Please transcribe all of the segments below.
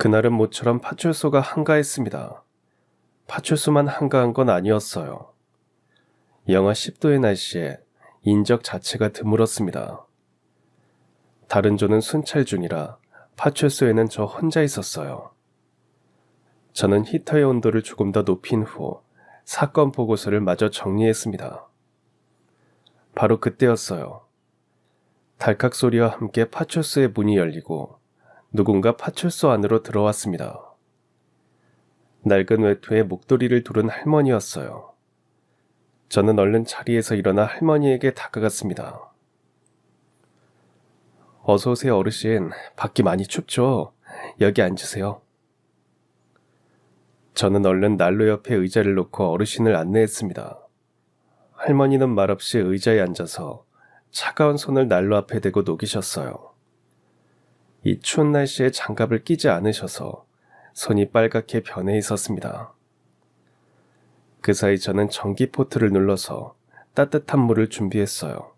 그날은 모처럼 파출소가 한가했습니다. 파출소만 한가한 건 아니었어요. 영하 10도의 날씨에 인적 자체가 드물었습니다. 다른 조는 순찰 중이라 파출소에는 저 혼자 있었어요. 저는 히터의 온도를 조금 더 높인 후 사건 보고서를 마저 정리했습니다. 바로 그때였어요. 달칵 소리와 함께 파출소의 문이 열리고 누군가 파출소 안으로 들어왔습니다. 낡은 외투에 목도리를 두른 할머니였어요. 저는 얼른 자리에서 일어나 할머니에게 다가갔습니다. 어서 오세요, 어르신. 밖이 많이 춥죠? 여기 앉으세요. 저는 얼른 난로 옆에 의자를 놓고 어르신을 안내했습니다. 할머니는 말없이 의자에 앉아서 차가운 손을 난로 앞에 대고 녹이셨어요. 이 추운 날씨에 장갑을 끼지 않으셔서 손이 빨갛게 변해 있었습니다. 그 사이 저는 전기포트를 눌러서 따뜻한 물을 준비했어요.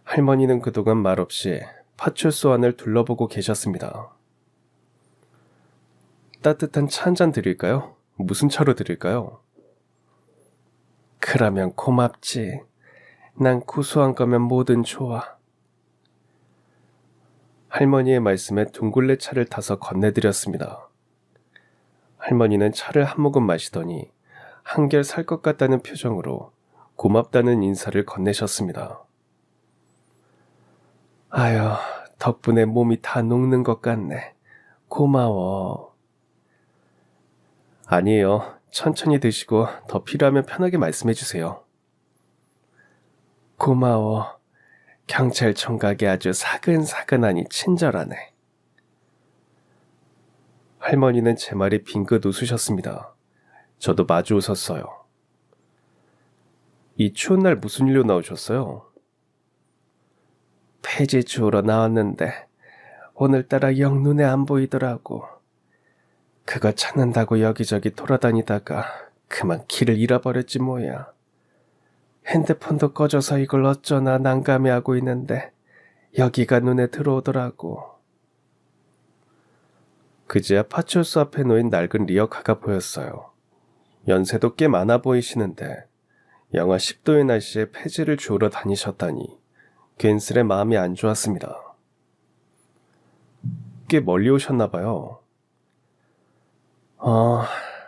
할머니는 그동안 말없이 파출소 안을 둘러보고 계셨습니다. 따뜻한 차 한 잔 드릴까요? 무슨 차로 드릴까요? 그러면 고맙지. 난 구수한 거면 뭐든 좋아. 할머니의 말씀에 둥글레 차를 타서 건네드렸습니다. 할머니는 차를 한 모금 마시더니 한결 살 것 같다는 표정으로 고맙다는 인사를 건네셨습니다. 아유, 덕분에 몸이 다 녹는 것 같네. 고마워. 아니에요. 천천히 드시고 더 필요하면 편하게 말씀해 주세요. 고마워. 경찰 총각이 아주 사근사근하니 친절하네. 할머니는 제 말에 빙긋 웃으셨습니다. 저도 마주 웃었어요. 이 추운 날 무슨 일로 나오셨어요? 폐지 주우러 나왔는데 오늘따라 영 눈에 안 보이더라고. 그거 찾는다고 여기저기 돌아다니다가 그만 길을 잃어버렸지 뭐야. 핸드폰도 꺼져서 이걸 어쩌나 난감해하고 있는데 여기가 눈에 들어오더라고. 그제야 파출소 앞에 놓인 낡은 리어카가 보였어요. 연세도 꽤 많아 보이시는데 영하 10도의 날씨에 폐지를 주우러 다니셨다니 괜스레 마음이 안 좋았습니다. 꽤 멀리 오셨나 봐요.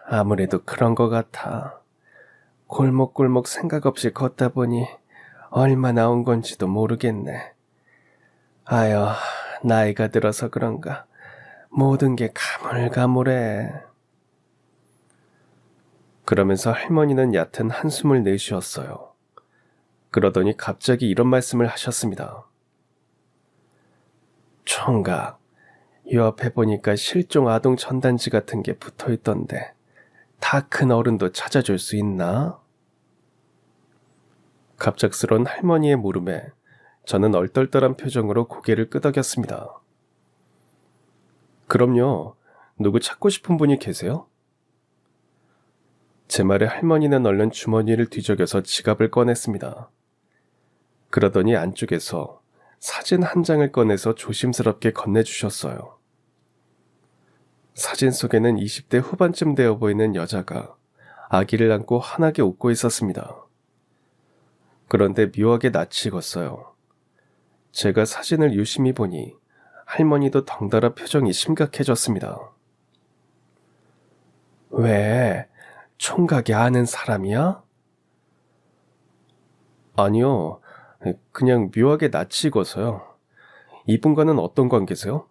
아무래도 그런 것 같아. 골목골목 생각 없이 걷다 보니 얼마나 온 건지도 모르겠네. 아유, 나이가 들어서 그런가 모든 게 가물가물해. 그러면서 할머니는 얕은 한숨을 내쉬었어요. 그러더니 갑자기 이런 말씀을 하셨습니다. 총각, 요 앞에 보니까 실종 아동 전단지 같은 게 붙어있던데 다 큰 어른도 찾아줄 수 있나? 갑작스런 할머니의 물음에 저는 얼떨떨한 표정으로 고개를 끄덕였습니다. 그럼요. 누구 찾고 싶은 분이 계세요? 제 말에 할머니는 얼른 주머니를 뒤적여서 지갑을 꺼냈습니다. 그러더니 안쪽에서 사진 한 장을 꺼내서 조심스럽게 건네주셨어요. 사진 속에는 20대 후반쯤 되어 보이는 여자가 아기를 안고 환하게 웃고 있었습니다. 그런데 묘하게 낯이 익었어요. 제가 사진을 유심히 보니 할머니도 덩달아 표정이 심각해졌습니다. 왜? 총각이 아는 사람이야? 아니요. 그냥 묘하게 낯이 익어서요. 이분과는 어떤 관계세요?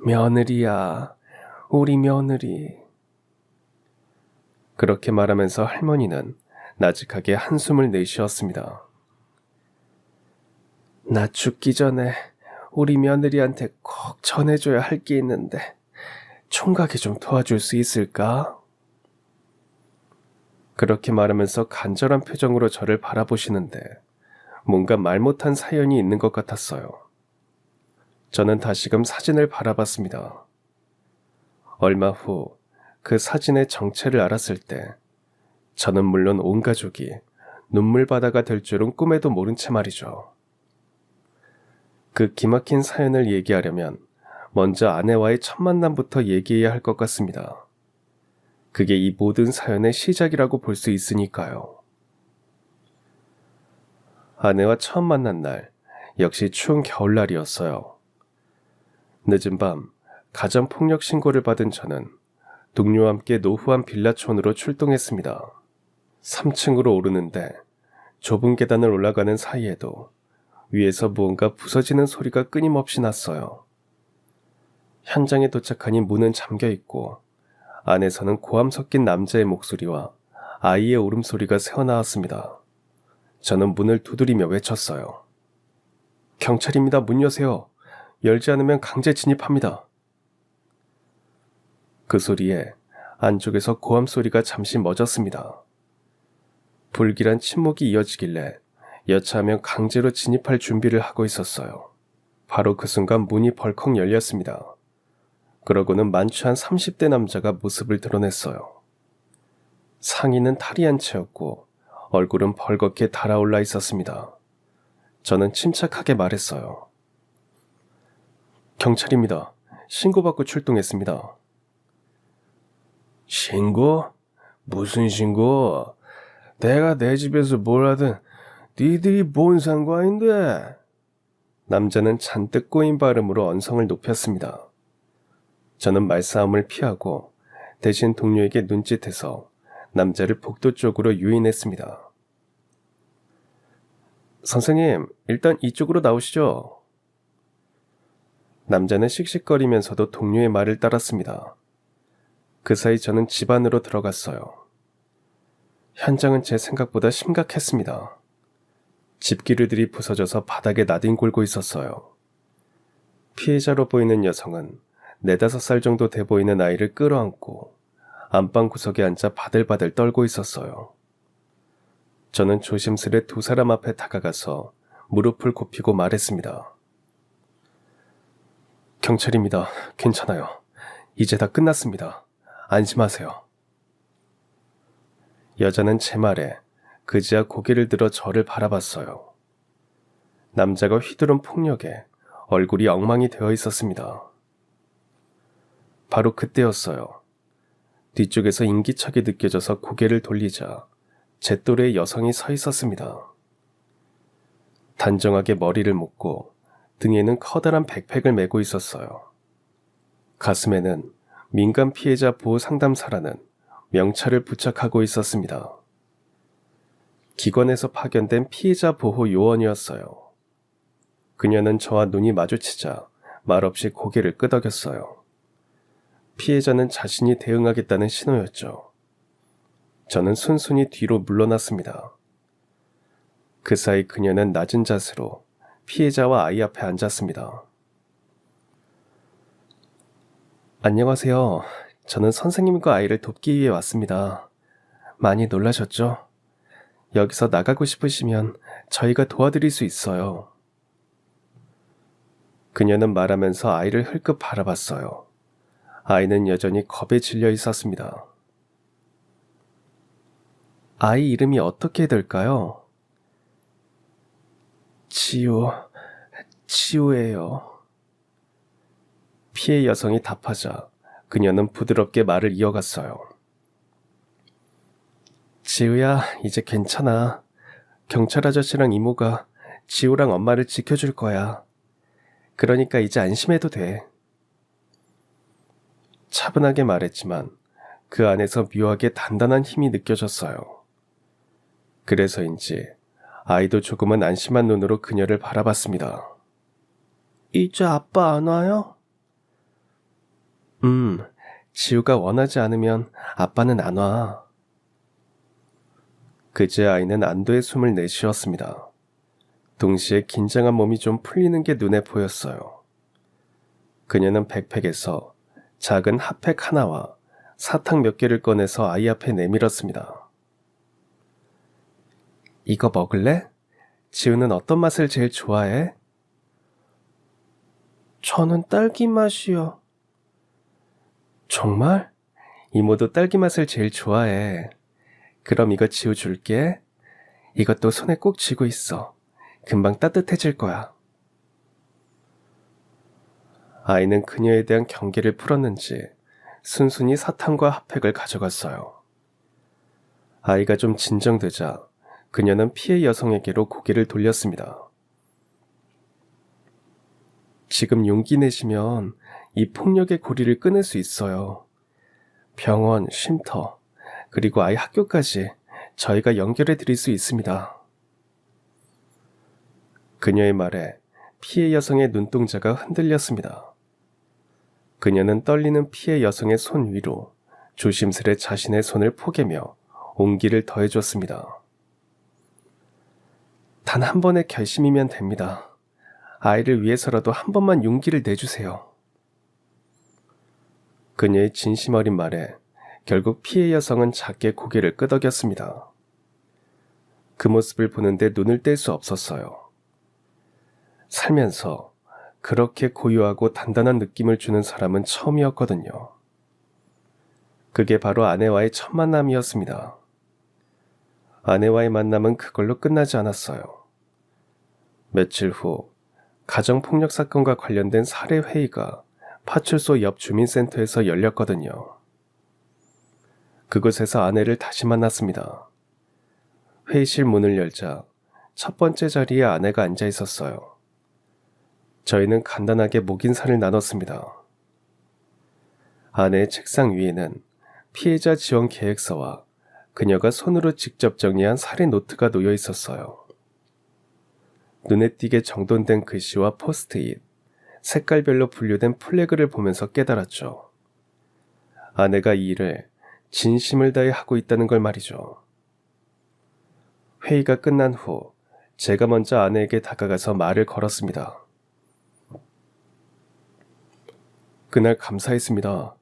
며느리야. 우리 며느리. 그렇게 말하면서 할머니는 나직하게 한숨을 내쉬었습니다. 나 죽기 전에 우리 며느리한테 꼭 전해줘야 할 게 있는데 총각이 좀 도와줄 수 있을까? 그렇게 말하면서 간절한 표정으로 저를 바라보시는데 뭔가 말 못한 사연이 있는 것 같았어요. 저는 다시금 사진을 바라봤습니다. 얼마 후 그 사진의 정체를 알았을 때 저는 물론 온 가족이 눈물바다가 될 줄은 꿈에도 모른 채 말이죠. 그 기막힌 사연을 얘기하려면 먼저 아내와의 첫 만남부터 얘기해야 할 것 같습니다. 그게 이 모든 사연의 시작이라고 볼 수 있으니까요. 아내와 처음 만난 날, 역시 추운 겨울날이었어요. 늦은 밤, 가정폭력 신고를 받은 저는 동료와 함께 노후한 빌라촌으로 출동했습니다. 3층으로 오르는데 좁은 계단을 올라가는 사이에도 위에서 무언가 부서지는 소리가 끊임없이 났어요. 현장에 도착하니 문은 잠겨 있고 안에서는 고함 섞인 남자의 목소리와 아이의 울음소리가 새어나왔습니다. 저는 문을 두드리며 외쳤어요. 경찰입니다. 문 여세요. 열지 않으면 강제 진입합니다. 그 소리에 안쪽에서 고함 소리가 잠시 멎었습니다. 불길한 침묵이 이어지길래 여차하면 강제로 진입할 준비를 하고 있었어요. 바로 그 순간 문이 벌컥 열렸습니다. 그러고는 만취한 30대 남자가 모습을 드러냈어요. 상의는 탈의한 채였고 얼굴은 벌겋게 달아올라 있었습니다. 저는 침착하게 말했어요. 경찰입니다. 신고받고 출동했습니다. 신고? 무슨 신고? 내가 내 집에서 뭘 하든 니들이 뭔 상관인데? 남자는 잔뜩 꼬인 발음으로 언성을 높였습니다. 저는 말싸움을 피하고 대신 동료에게 눈짓해서 남자를 복도 쪽으로 유인했습니다. 선생님, 일단 이쪽으로 나오시죠. 남자는 씩씩거리면서도 동료의 말을 따랐습니다. 그 사이 저는 집 안으로 들어갔어요. 현장은 제 생각보다 심각했습니다. 집기류들이 부서져서 바닥에 나뒹굴고 있었어요. 피해자로 보이는 여성은 4-5살 정도 돼 보이는 아이를 끌어안고 안방 구석에 앉아 바들바들 떨고 있었어요. 저는 조심스레 2사람 앞에 다가가서 무릎을 굽히고 말했습니다. 경찰입니다. 괜찮아요. 이제 다 끝났습니다. 안심하세요. 여자는 제 말에 그제야 고개를 들어 저를 바라봤어요. 남자가 휘두른 폭력에 얼굴이 엉망이 되어 있었습니다. 바로 그때였어요. 뒤쪽에서 인기척이 느껴져서 고개를 돌리자 제 또래의 여성이 서 있었습니다. 단정하게 머리를 묶고 등에는 커다란 백팩을 메고 있었어요. 가슴에는 민간 피해자 보호 상담사라는 명찰을 부착하고 있었습니다. 기관에서 파견된 피해자 보호 요원이었어요. 그녀는 저와 눈이 마주치자 말없이 고개를 끄덕였어요. 피해자는 자신이 대응하겠다는 신호였죠. 저는 순순히 뒤로 물러났습니다. 그 사이 그녀는 낮은 자세로 피해자와 아이 앞에 앉았습니다. 안녕하세요. 저는 선생님과 아이를 돕기 위해 왔습니다. 많이 놀라셨죠? 여기서 나가고 싶으시면 저희가 도와드릴 수 있어요. 그녀는 말하면서 아이를 흘끗 바라봤어요. 아이는 여전히 겁에 질려 있었습니다. 아이 이름이 어떻게 될까요? 지우예요. 피해 여성이 답하자 그녀는 부드럽게 말을 이어갔어요. 지우야, 이제 괜찮아. 경찰 아저씨랑 이모가 지우랑 엄마를 지켜줄 거야. 그러니까 이제 안심해도 돼. 차분하게 말했지만 그 안에서 묘하게 단단한 힘이 느껴졌어요. 그래서인지 아이도 조금은 안심한 눈으로 그녀를 바라봤습니다. 이제 아빠 안 와요? 지우가 원하지 않으면 아빠는 안 와. 그제 아이는 안도의 숨을 내쉬었습니다. 동시에 긴장한 몸이 좀 풀리는 게 눈에 보였어요. 그녀는 백팩에서 작은 핫팩 하나와 사탕 몇 개를 꺼내서 아이 앞에 내밀었습니다. 이거 먹을래? 지우는 어떤 맛을 제일 좋아해? 저는 딸기 맛이요. 정말? 이모도 딸기 맛을 제일 좋아해. 그럼 이거 지우 줄게. 이것도 손에 꼭 쥐고 있어. 금방 따뜻해질 거야. 아이는 그녀에 대한 경계를 풀었는지 순순히 사탕과 핫팩을 가져갔어요. 아이가 좀 진정되자 그녀는 피해 여성에게로 고개를 돌렸습니다. 지금 용기 내시면 이 폭력의 고리를 끊을 수 있어요. 병원, 쉼터, 그리고 아이 학교까지 저희가 연결해 드릴 수 있습니다. 그녀의 말에 피해 여성의 눈동자가 흔들렸습니다. 그녀는 떨리는 피해 여성의 손 위로 조심스레 자신의 손을 포개며 온기를 더해줬습니다. 단 한 번의 결심이면 됩니다. 아이를 위해서라도 한 번만 용기를 내주세요. 그녀의 진심 어린 말에 결국 피해 여성은 작게 고개를 끄덕였습니다. 그 모습을 보는데 눈을 뗄 수 없었어요. 살면서 그렇게 고요하고 단단한 느낌을 주는 사람은 처음이었거든요. 그게 바로 아내와의 첫 만남이었습니다. 아내와의 만남은 그걸로 끝나지 않았어요. 며칠 후 가정폭력 사건과 관련된 사례 회의가 파출소 옆 주민센터에서 열렸거든요. 그곳에서 아내를 다시 만났습니다. 회의실 문을 열자 첫 번째 자리에 아내가 앉아 있었어요. 저희는 간단하게 목인사를 나눴습니다. 아내의 책상 위에는 피해자 지원 계획서와 그녀가 손으로 직접 정리한 사례 노트가 놓여 있었어요. 눈에 띄게 정돈된 글씨와 포스트잇, 색깔별로 분류된 플래그를 보면서 깨달았죠. 아내가 이 일을 진심을 다해 하고 있다는 걸 말이죠. 회의가 끝난 후 제가 먼저 아내에게 다가가서 말을 걸었습니다. 그날 감사했습니다.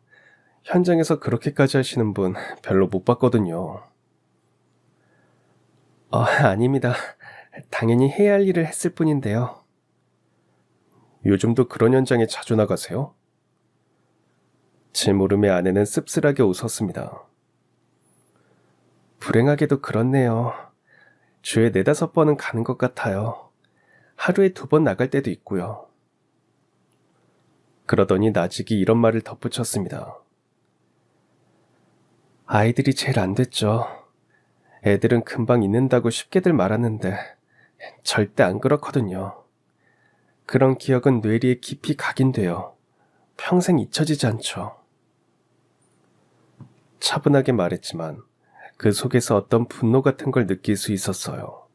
현장에서 그렇게까지 하시는 분 별로 못 봤거든요. 아닙니다. 당연히 해야 할 일을 했을 뿐인데요. 요즘도 그런 현장에 자주 나가세요? 제 물음에 아내는 씁쓸하게 웃었습니다. 불행하게도 그렇네요. 주에 4-5번은 가는 것 같아요. 하루에 2번 나갈 때도 있고요. 그러더니 나직이 이런 말을 덧붙였습니다. 아이들이 제일 안 됐죠. 애들은 금방 잊는다고 쉽게들 말하는데 절대 안 그렇거든요. 그런 기억은 뇌리에 깊이 각인돼요. 평생 잊혀지지 않죠. 차분하게 말했지만 그 속에서 어떤 분노 같은 걸 느낄 수 있었어요.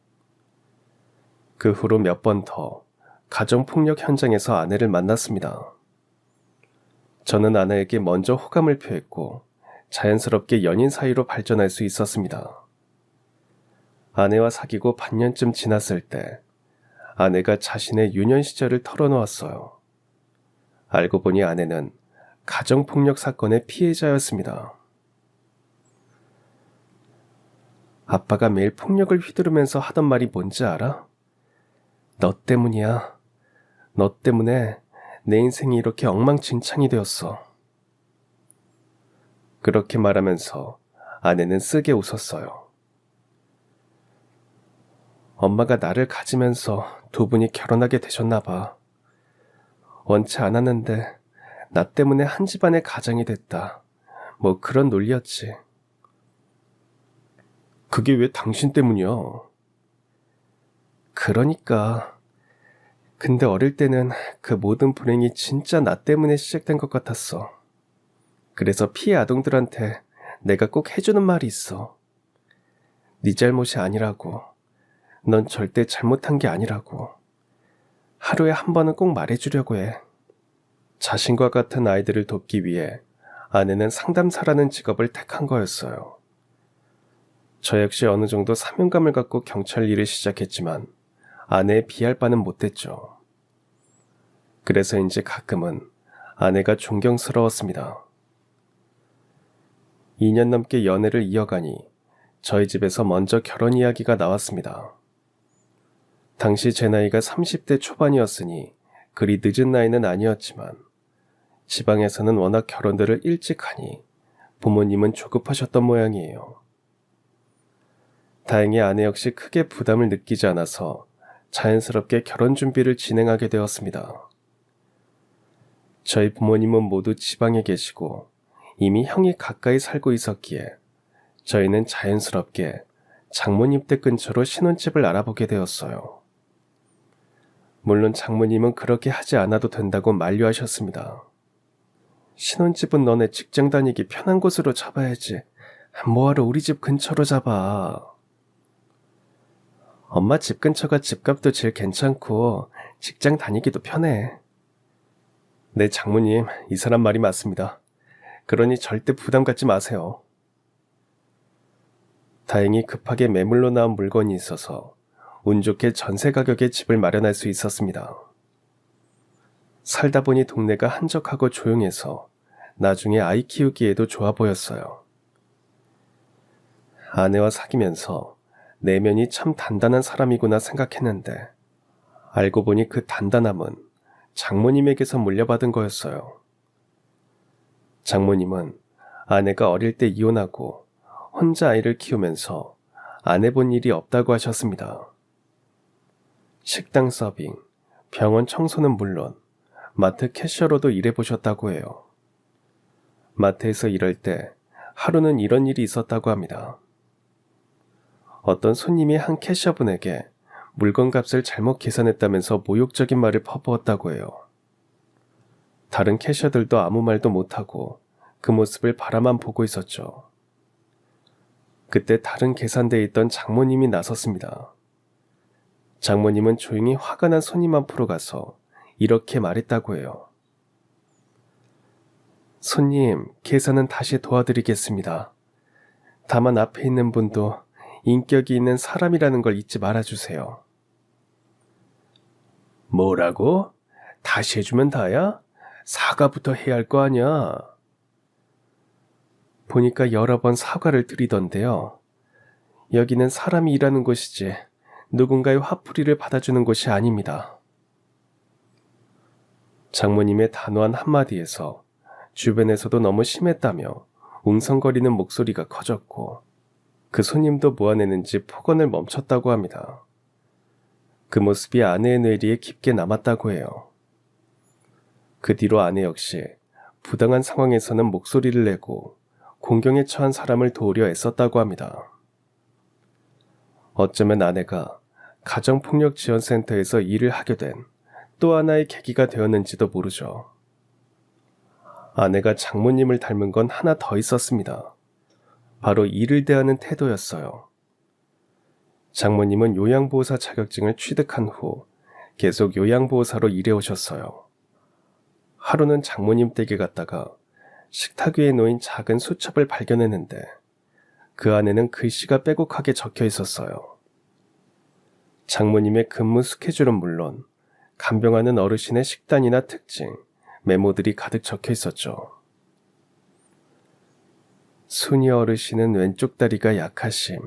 그 후로 몇 번 더 가정폭력 현장에서 아내를 만났습니다. 저는 아내에게 먼저 호감을 표했고 자연스럽게 연인 사이로 발전할 수 있었습니다. 아내와 사귀고 반년쯤 지났을 때 아내가 자신의 유년 시절을 털어놓았어요. 알고 보니 아내는 가정폭력 사건의 피해자였습니다. 아빠가 매일 폭력을 휘두르면서 하던 말이 뭔지 알아? 너 때문이야. 너 때문에 내 인생이 이렇게 엉망진창이 되었어. 그렇게 말하면서 아내는 쓰게 웃었어요. 엄마가 나를 가지면서 2분이 결혼하게 되셨나 봐. 원치 않았는데 나 때문에 한 집안의 가장이 됐다. 뭐 그런 논리였지. 그게 왜 당신 때문이야? 그러니까. 근데 어릴 때는 그 모든 불행이 진짜 나 때문에 시작된 것 같았어. 그래서 피해 아동들한테 내가 꼭 해주는 말이 있어. 네 잘못이 아니라고. 넌 절대 잘못한 게 아니라고. 하루에 한 번은 꼭 말해주려고 해. 자신과 같은 아이들을 돕기 위해 아내는 상담사라는 직업을 택한 거였어요. 저 역시 어느 정도 사명감을 갖고 경찰 일을 시작했지만 아내에 비할 바는 못됐죠. 그래서인지 가끔은 아내가 존경스러웠습니다. 2년 넘게 연애를 이어가니 저희 집에서 먼저 결혼 이야기가 나왔습니다. 당시 제 나이가 30대 초반이었으니 그리 늦은 나이는 아니었지만 지방에서는 워낙 결혼들을 일찍 하니 부모님은 조급하셨던 모양이에요. 다행히 아내 역시 크게 부담을 느끼지 않아서 자연스럽게 결혼 준비를 진행하게 되었습니다. 저희 부모님은 모두 지방에 계시고 이미 형이 가까이 살고 있었기에 저희는 자연스럽게 장모님 댁 근처로 신혼집을 알아보게 되었어요. 물론 장모님은 그렇게 하지 않아도 된다고 만류하셨습니다. 신혼집은 너네 직장 다니기 편한 곳으로 잡아야지. 뭐하러 우리 집 근처로 잡아. 엄마 집 근처가 집값도 제일 괜찮고 직장 다니기도 편해. 네, 장모님, 이 사람 말이 맞습니다. 그러니 절대 부담 갖지 마세요. 다행히 급하게 매물로 나온 물건이 있어서 운 좋게 전세 가격에 집을 마련할 수 있었습니다. 살다 보니 동네가 한적하고 조용해서 나중에 아이 키우기에도 좋아 보였어요. 아내와 사귀면서 내면이 참 단단한 사람이구나 생각했는데 알고 보니 그 단단함은 장모님에게서 물려받은 거였어요. 장모님은 아내가 어릴 때 이혼하고 혼자 아이를 키우면서 안 해본 일이 없다고 하셨습니다. 식당 서빙, 병원 청소는 물론 마트 캐셔로도 일해보셨다고 해요. 마트에서 일할 때 하루는 이런 일이 있었다고 합니다. 어떤 손님이 한 캐셔분에게 물건값을 잘못 계산했다면서 모욕적인 말을 퍼부었다고 해요. 다른 캐셔들도 아무 말도 못하고 그 모습을 바라만 보고 있었죠. 그때 다른 계산대에 있던 장모님이 나섰습니다. 장모님은 조용히 화가 난 손님 앞으로 가서 이렇게 말했다고 해요. 손님, 계산은 다시 도와드리겠습니다. 다만 앞에 있는 분도 인격이 있는 사람이라는 걸 잊지 말아주세요. 뭐라고? 다시 해주면 다야? 사과부터 해야 할 거 아니야? 보니까 여러 번 사과를 드리던데요. 여기는 사람이 일하는 곳이지 누군가의 화풀이를 받아주는 곳이 아닙니다. 장모님의 단호한 한마디에서 주변에서도 너무 심했다며 웅성거리는 목소리가 커졌고 그 손님도 뭐하내는지 폭언을 멈췄다고 합니다. 그 모습이 아내의 뇌리에 깊게 남았다고 해요. 그 뒤로 아내 역시 부당한 상황에서는 목소리를 내고 공경에 처한 사람을 도우려 애썼다고 합니다. 어쩌면 아내가 가정폭력지원센터에서 일을 하게 된 또 하나의 계기가 되었는지도 모르죠. 아내가 장모님을 닮은 건 하나 더 있었습니다. 바로 일을 대하는 태도였어요. 장모님은 요양보호사 자격증을 취득한 후 계속 요양보호사로 일해오셨어요. 하루는 장모님 댁에 갔다가 식탁 위에 놓인 작은 수첩을 발견했는데 그 안에는 글씨가 빼곡하게 적혀 있었어요. 장모님의 근무 스케줄은 물론 간병하는 어르신의 식단이나 특징, 메모들이 가득 적혀 있었죠. 순이 어르신은 왼쪽 다리가 약하심,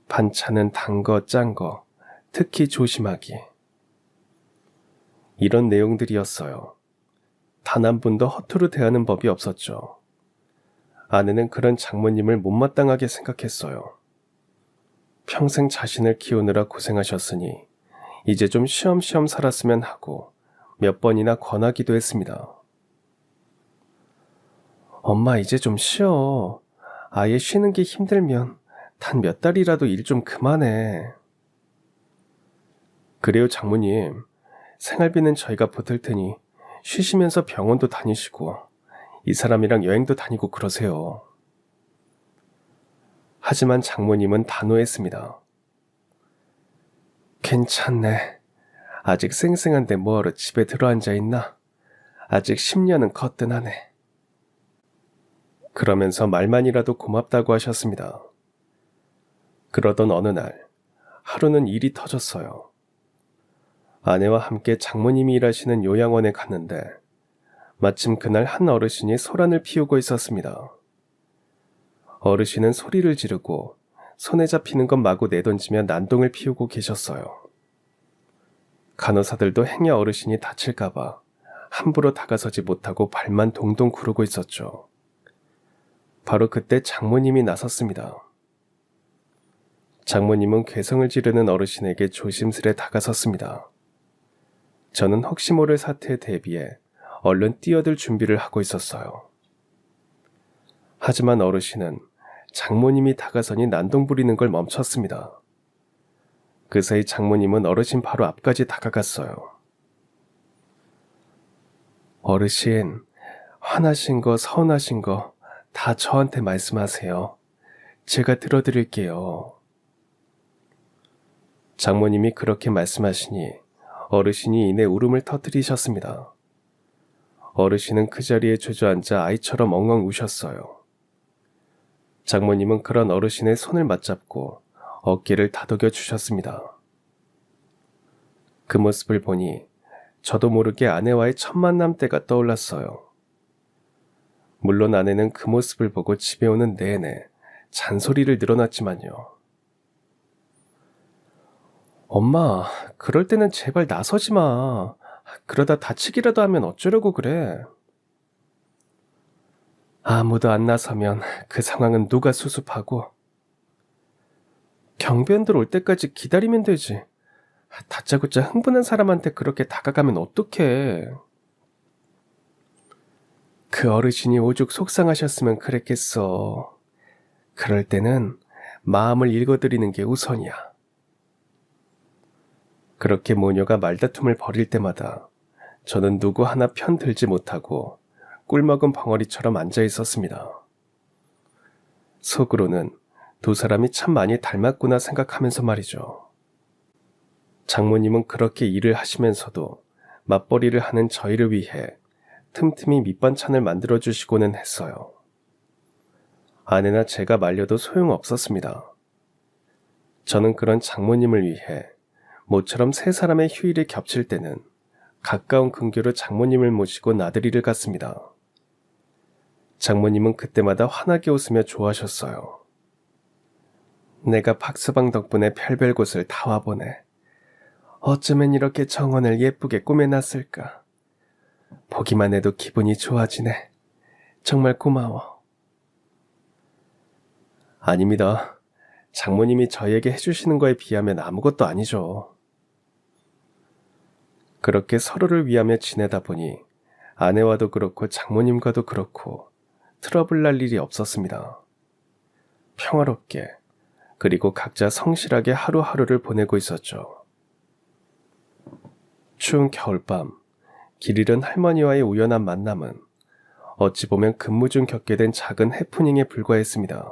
반찬은 단 거, 짠 거, 특히 조심하기. 이런 내용들이었어요. 단 한 분도 허투루 대하는 법이 없었죠. 아내는 그런 장모님을 못마땅하게 생각했어요. 평생 자신을 키우느라 고생하셨으니 이제 좀 쉬엄쉬엄 살았으면 하고 몇 번이나 권하기도 했습니다. 엄마 이제 좀 쉬어. 아예 쉬는 게 힘들면 단 몇 달이라도 일 좀 그만해. 그래요 장모님. 생활비는 저희가 보탤 테니 쉬시면서 병원도 다니시고 이 사람이랑 여행도 다니고 그러세요. 하지만 장모님은 단호했습니다. 괜찮네. 아직 쌩쌩한데 뭐하러 집에 들어앉아 있나? 아직 10년은 거뜬하네. 그러면서 말만이라도 고맙다고 하셨습니다. 그러던 어느 날 하루는 일이 터졌어요. 아내와 함께 장모님이 일하시는 요양원에 갔는데 마침 그날 한 어르신이 소란을 피우고 있었습니다. 어르신은 소리를 지르고 손에 잡히는 것 마구 내던지며 난동을 피우고 계셨어요. 간호사들도 행여 어르신이 다칠까봐 함부로 다가서지 못하고 발만 동동 구르고 있었죠. 바로 그때 장모님이 나섰습니다. 장모님은 괴성을 지르는 어르신에게 조심스레 다가섰습니다. 저는 혹시 모를 사태에 대비해 얼른 뛰어들 준비를 하고 있었어요. 하지만 어르신은 장모님이 다가서니 난동 부리는 걸 멈췄습니다. 그 사이 장모님은 어르신 바로 앞까지 다가갔어요. 어르신, 화나신 거, 서운하신 거 다 저한테 말씀하세요. 제가 들어드릴게요. 장모님이 그렇게 말씀하시니 어르신이 이내 울음을 터뜨리셨습니다. 어르신은 그 자리에 주저앉아 아이처럼 엉엉 우셨어요. 장모님은 그런 어르신의 손을 맞잡고 어깨를 다독여 주셨습니다. 그 모습을 보니 저도 모르게 아내와의 첫 만남 때가 떠올랐어요. 물론 아내는 그 모습을 보고 집에 오는 내내 잔소리를 늘어놨지만요. 엄마, 그럴 때는 제발 나서지 마. 그러다 다치기라도 하면 어쩌려고 그래. 아무도 안 나서면 그 상황은 누가 수습하고. 경비원들 올 때까지 기다리면 되지. 다짜고짜 흥분한 사람한테 그렇게 다가가면 어떡해. 그 어르신이 오죽 속상하셨으면 그랬겠어. 그럴 때는 마음을 읽어드리는 게 우선이야. 그렇게 모녀가 말다툼을 벌일 때마다 저는 누구 하나 편 들지 못하고 꿀먹은 벙어리처럼 앉아 있었습니다. 속으로는 두 사람이 참 많이 닮았구나 생각하면서 말이죠. 장모님은 그렇게 일을 하시면서도 맞벌이를 하는 저희를 위해 틈틈이 밑반찬을 만들어주시고는 했어요. 아내나 제가 말려도 소용없었습니다. 저는 그런 장모님을 위해 모처럼 세 사람의 휴일이 겹칠 때는 가까운 근교로 장모님을 모시고 나들이를 갔습니다. 장모님은 그때마다 환하게 웃으며 좋아하셨어요. 내가 박서방 덕분에 별별 곳을 다 와보네. 어쩌면 이렇게 정원을 예쁘게 꾸며놨을까. 보기만 해도 기분이 좋아지네. 정말 고마워. 아닙니다. 장모님이 저희에게 해주시는 거에 비하면 아무것도 아니죠. 그렇게 서로를 위하며 지내다 보니 아내와도 그렇고 장모님과도 그렇고 트러블 날 일이 없었습니다. 평화롭게 그리고 각자 성실하게 하루하루를 보내고 있었죠. 추운 겨울밤 길 잃은 할머니와의 우연한 만남은 어찌 보면 근무 중 겪게 된 작은 해프닝에 불과했습니다.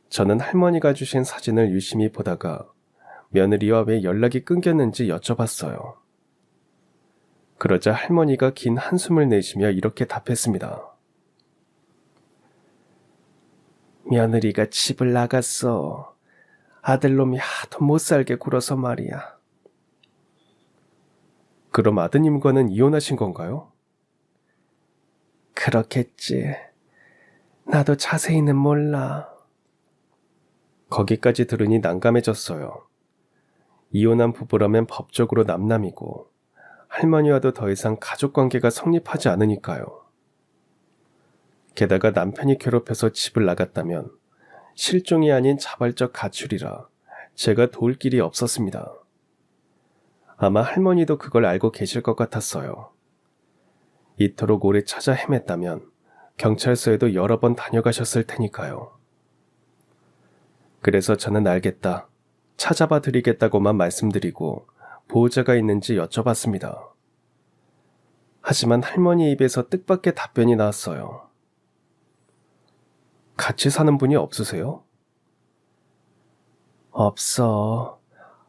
저는 할머니가 주신 사진을 유심히 보다가 며느리와 왜 연락이 끊겼는지 여쭤봤어요. 그러자 할머니가 긴 한숨을 내쉬며 이렇게 답했습니다. 며느리가 집을 나갔어. 아들놈이 하도 못살게 굴어서 말이야. 그럼 아드님과는 이혼하신 건가요? 그렇겠지. 나도 자세히는 몰라. 거기까지 들으니 난감해졌어요. 이혼한 부부라면 법적으로 남남이고 할머니와도 더 이상 가족관계가 성립하지 않으니까요. 게다가 남편이 괴롭혀서 집을 나갔다면 실종이 아닌 자발적 가출이라 제가 도울 길이 없었습니다. 아마 할머니도 그걸 알고 계실 것 같았어요. 이토록 오래 찾아 헤맸다면 경찰서에도 여러 번 다녀가셨을 테니까요. 그래서 저는 알겠다, 찾아봐 드리겠다고만 말씀드리고 보호자가 있는지 여쭤봤습니다. 하지만 할머니 입에서 뜻밖의 답변이 나왔어요. 같이 사는 분이 없으세요? 없어.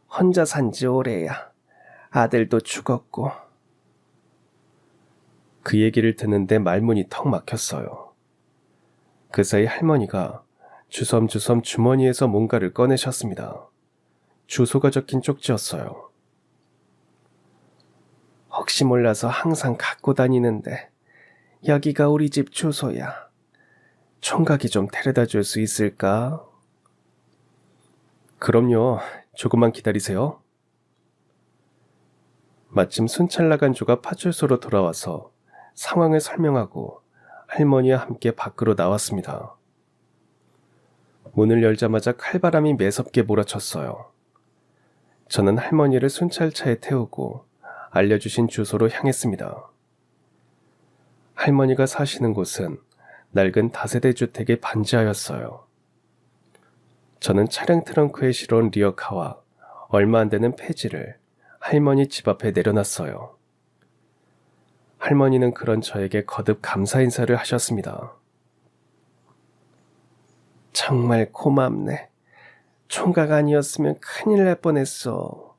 혼자 산지 오래야. 아들도 죽었고. 그 얘기를 듣는데 말문이 턱 막혔어요. 그 사이 할머니가 주섬주섬 주머니에서 뭔가를 꺼내셨습니다. 주소가 적힌 쪽지였어요. 혹시 몰라서 항상 갖고 다니는데 여기가 우리 집 주소야. 총각이 좀 데려다 줄 수 있을까? 그럼요. 조금만 기다리세요. 마침 순찰나간주가 파출소로 돌아와서 상황을 설명하고 할머니와 함께 밖으로 나왔습니다. 문을 열자마자 칼바람이 매섭게 몰아쳤어요. 저는 할머니를 순찰차에 태우고 알려주신 주소로 향했습니다. 할머니가 사시는 곳은 낡은 다세대 주택의 반지하였어요. 저는 차량 트렁크에 실어온 리어카와 얼마 안 되는 폐지를 할머니 집 앞에 내려놨어요. 할머니는 그런 저에게 거듭 감사 인사를 하셨습니다. 정말 고맙네. 총각 아니었으면 큰일 날 뻔했어.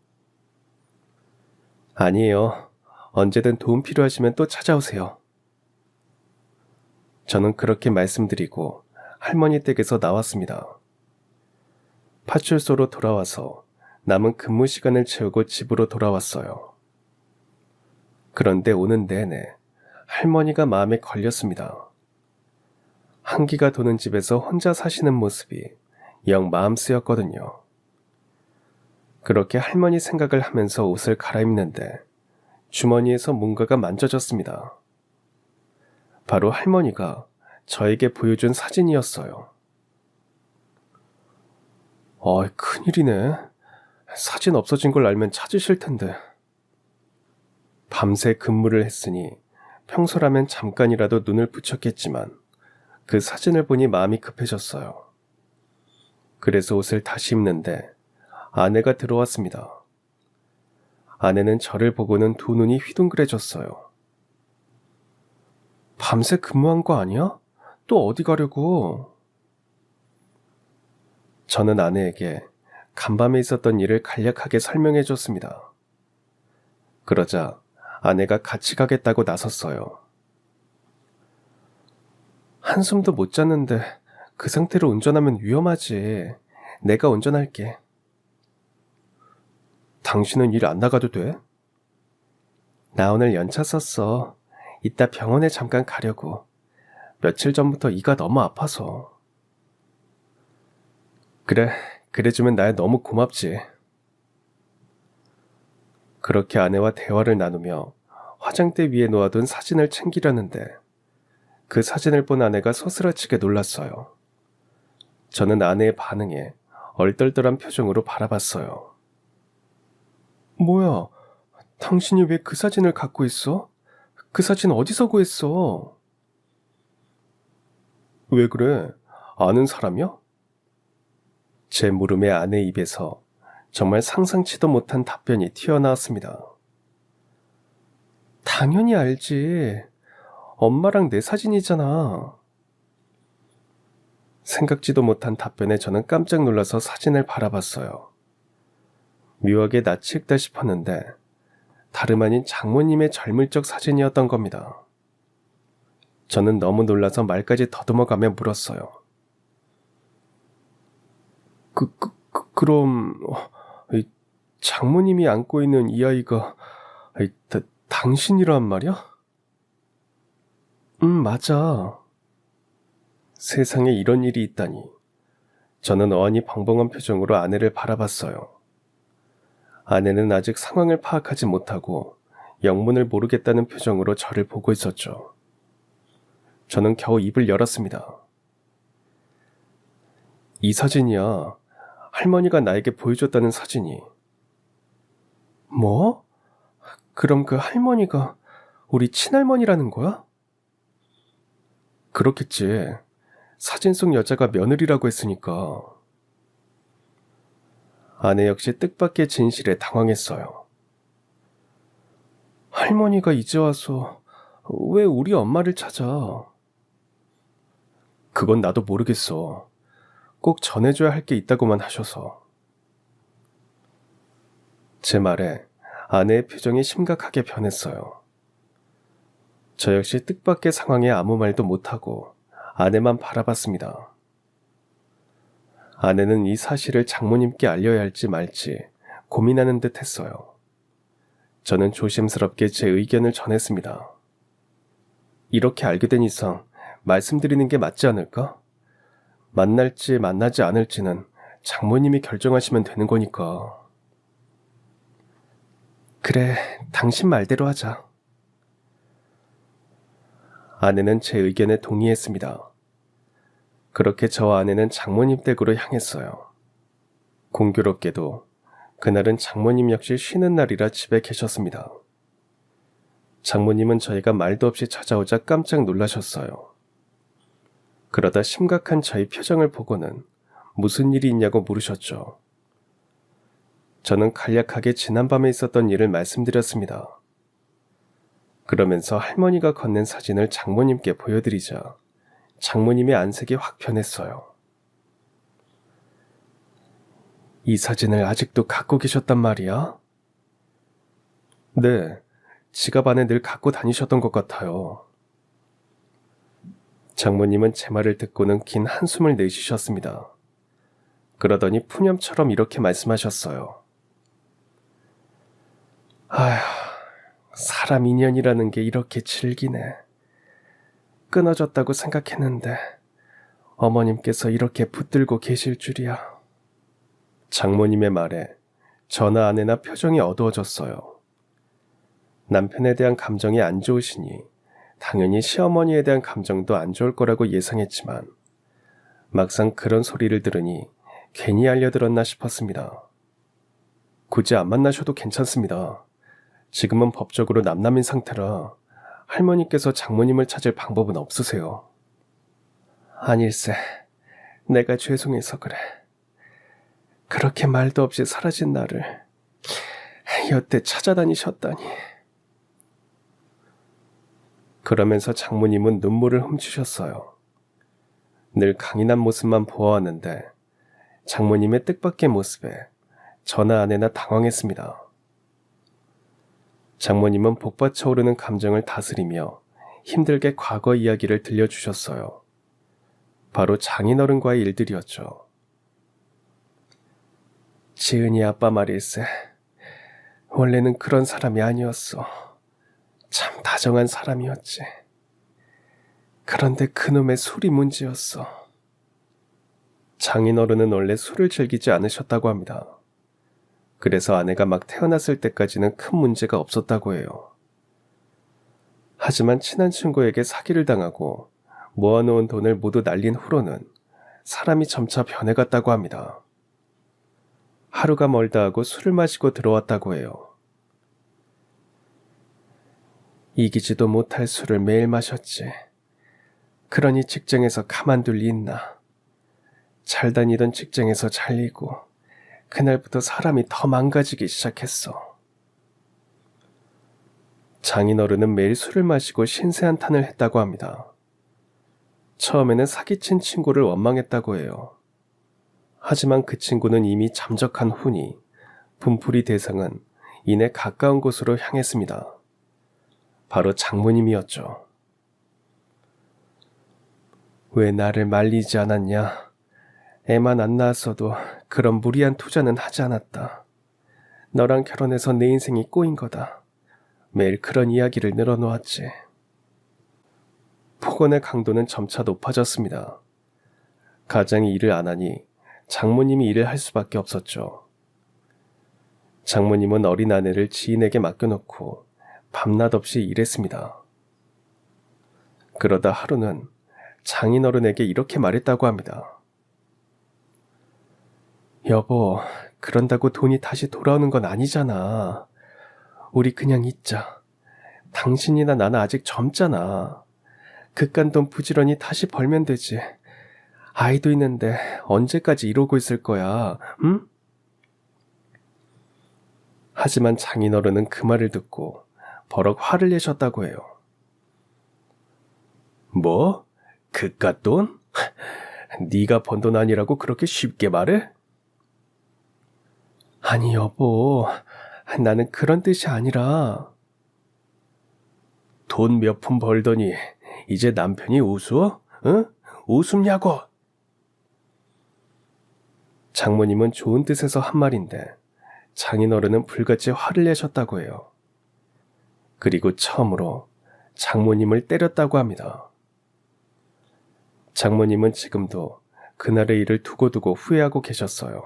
아니에요. 언제든 도움 필요하시면 또 찾아오세요. 저는 그렇게 말씀드리고 할머니 댁에서 나왔습니다. 파출소로 돌아와서 남은 근무 시간을 채우고 집으로 돌아왔어요. 그런데 오는 내내 할머니가 마음에 걸렸습니다. 한기가 도는 집에서 혼자 사시는 모습이 영 마음 쓰였거든요. 그렇게 할머니 생각을 하면서 옷을 갈아입는데 주머니에서 뭔가가 만져졌습니다. 바로 할머니가 저에게 보여준 사진이었어요. 큰일이네. 사진 없어진 걸 알면 찾으실 텐데. 밤새 근무를 했으니 평소라면 잠깐이라도 눈을 붙였겠지만 그 사진을 보니 마음이 급해졌어요. 그래서 옷을 다시 입는데 아내가 들어왔습니다. 아내는 저를 보고는 두 눈이 휘둥그레졌어요. 밤새 근무한 거 아니야? 또 어디 가려고? 저는 아내에게 간밤에 있었던 일을 간략하게 설명해 줬습니다. 그러자 아내가 같이 가겠다고 나섰어요. 한숨도 못 잤는데 그 상태로 운전하면 위험하지. 내가 운전할게. 당신은 일 안 나가도 돼? 나 오늘 연차 썼어. 이따 병원에 잠깐 가려고. 며칠 전부터 이가 너무 아파서. 그래주면 나야 너무 고맙지. 그렇게 아내와 대화를 나누며 화장대 위에 놓아둔 사진을 챙기려는데 그 사진을 본 아내가 소스라치게 놀랐어요. 저는 아내의 반응에 얼떨떨한 표정으로 바라봤어요. 뭐야, 당신이 왜 그 사진을 갖고 있어? 그 사진 어디서 구했어? 왜 그래? 아는 사람이야? 제 물음에 아내 입에서 정말 상상치도 못한 답변이 튀어나왔습니다. 당연히 알지. 엄마랑 내 사진이잖아. 생각지도 못한 답변에 저는 깜짝 놀라서 사진을 바라봤어요. 묘하게 낯이 익다 싶었는데 다름 아닌 장모님의 젊을 적 사진이었던 겁니다. 저는 너무 놀라서 말까지 더듬어가며 물었어요. 그럼 이 장모님이 안고 있는 이 아이가 당신이란 말이야? 맞아. 세상에 이런 일이 있다니. 저는 어안이 벙벙한 표정으로 아내를 바라봤어요. 아내는 아직 상황을 파악하지 못하고 영문을 모르겠다는 표정으로 저를 보고 있었죠. 저는 겨우 입을 열었습니다. 이 사진이야. 할머니가 나에게 보여줬다는 사진이. 뭐? 그럼 그 할머니가 우리 친할머니라는 거야? 그렇겠지. 사진 속 여자가 며느리라고 했으니까. 아내 역시 뜻밖의 진실에 당황했어요. 할머니가 이제 와서 왜 우리 엄마를 찾아? 그건 나도 모르겠어. 꼭 전해줘야 할 게 있다고만 하셔서. 제 말에 아내의 표정이 심각하게 변했어요. 저 역시 뜻밖의 상황에 아무 말도 못하고 아내만 바라봤습니다. 아내는 이 사실을 장모님께 알려야 할지 말지 고민하는 듯 했어요. 저는 조심스럽게 제 의견을 전했습니다. 이렇게 알게 된 이상 말씀드리는 게 맞지 않을까? 만날지 만나지 않을지는 장모님이 결정하시면 되는 거니까. 그래, 당신 말대로 하자. 아내는 제 의견에 동의했습니다. 그렇게 저와 아내는 장모님 댁으로 향했어요. 공교롭게도 그날은 장모님 역시 쉬는 날이라 집에 계셨습니다. 장모님은 저희가 말도 없이 찾아오자 깜짝 놀라셨어요. 그러다 심각한 저희 표정을 보고는 무슨 일이 있냐고 물으셨죠. 저는 간략하게 지난밤에 있었던 일을 말씀드렸습니다. 그러면서 할머니가 건넨 사진을 장모님께 보여드리자 장모님의 안색이 확 변했어요. 이 사진을 아직도 갖고 계셨단 말이야? 네, 지갑 안에 늘 갖고 다니셨던 것 같아요. 장모님은 제 말을 듣고는 긴 한숨을 내쉬셨습니다. 그러더니 푸념처럼 이렇게 말씀하셨어요. 아휴, 사람 인연이라는 게 이렇게 질기네. 끊어졌다고 생각했는데 어머님께서 이렇게 붙들고 계실 줄이야. 장모님의 말에 저나 아내나 표정이 어두워졌어요. 남편에 대한 감정이 안 좋으시니 당연히 시어머니에 대한 감정도 안 좋을 거라고 예상했지만 막상 그런 소리를 들으니 괜히 알려들었나 싶었습니다. 굳이 안 만나셔도 괜찮습니다. 지금은 법적으로 남남인 상태라 할머니께서 장모님을 찾을 방법은 없으세요. 아닐세, 내가 죄송해서 그래. 그렇게 말도 없이 사라진 나를 여태 찾아다니셨다니. 그러면서 장모님은 눈물을 훔치셨어요. 늘 강인한 모습만 보아왔는데 장모님의 뜻밖의 모습에 저나 아내나 당황했습니다. 장모님은 복받쳐 오르는 감정을 다스리며 힘들게 과거 이야기를 들려주셨어요. 바로 장인어른과의 일들이었죠. 지은이 아빠 말일세. 원래는 그런 사람이 아니었어. 참 다정한 사람이었지. 그런데 그놈의 술이 문제였어. 장인어른은 원래 술을 즐기지 않으셨다고 합니다. 그래서 아내가 막 태어났을 때까지는 큰 문제가 없었다고 해요. 하지만 친한 친구에게 사기를 당하고 모아놓은 돈을 모두 날린 후로는 사람이 점차 변해갔다고 합니다. 하루가 멀다 하고 술을 마시고 들어왔다고 해요. 이기지도 못할 술을 매일 마셨지. 그러니 직장에서 가만둘 리 있나. 잘 다니던 직장에서 잘리고 그날부터 사람이 더 망가지기 시작했어. 장인어른은 매일 술을 마시고 신세한탄을 했다고 합니다. 처음에는 사기친 친구를 원망했다고 해요. 하지만 그 친구는 이미 잠적한 후니 분풀이 대상은 이내 가까운 곳으로 향했습니다. 바로 장모님이었죠. 왜 나를 말리지 않았냐? 애만 안 낳았어도 그런 무리한 투자는 하지 않았다. 너랑 결혼해서 내 인생이 꼬인 거다. 매일 그런 이야기를 늘어놓았지. 폭언의 강도는 점차 높아졌습니다. 가장이 일을 안 하니 장모님이 일을 할 수밖에 없었죠. 장모님은 어린 아내를 지인에게 맡겨놓고 밤낮 없이 일했습니다. 그러다 하루는 장인어른에게 이렇게 말했다고 합니다. 여보, 그런다고 돈이 다시 돌아오는 건 아니잖아. 우리 그냥 있자. 당신이나 나는 아직 젊잖아. 그깟 돈 부지런히 다시 벌면 되지. 아이도 있는데 언제까지 이러고 있을 거야, 응? 하지만 장인어른은 그 말을 듣고 버럭 화를 내셨다고 해요. 뭐? 그깟 돈? 네가 번 돈 아니라고 그렇게 쉽게 말해? 아니 여보, 나는 그런 뜻이 아니라. 돈 몇 푼 벌더니 이제 남편이 우스워? 응? 우습냐고? 장모님은 좋은 뜻에서 한 말인데 장인어른은 불같이 화를 내셨다고 해요. 그리고 처음으로 장모님을 때렸다고 합니다. 장모님은 지금도 그날의 일을 두고두고 후회하고 계셨어요.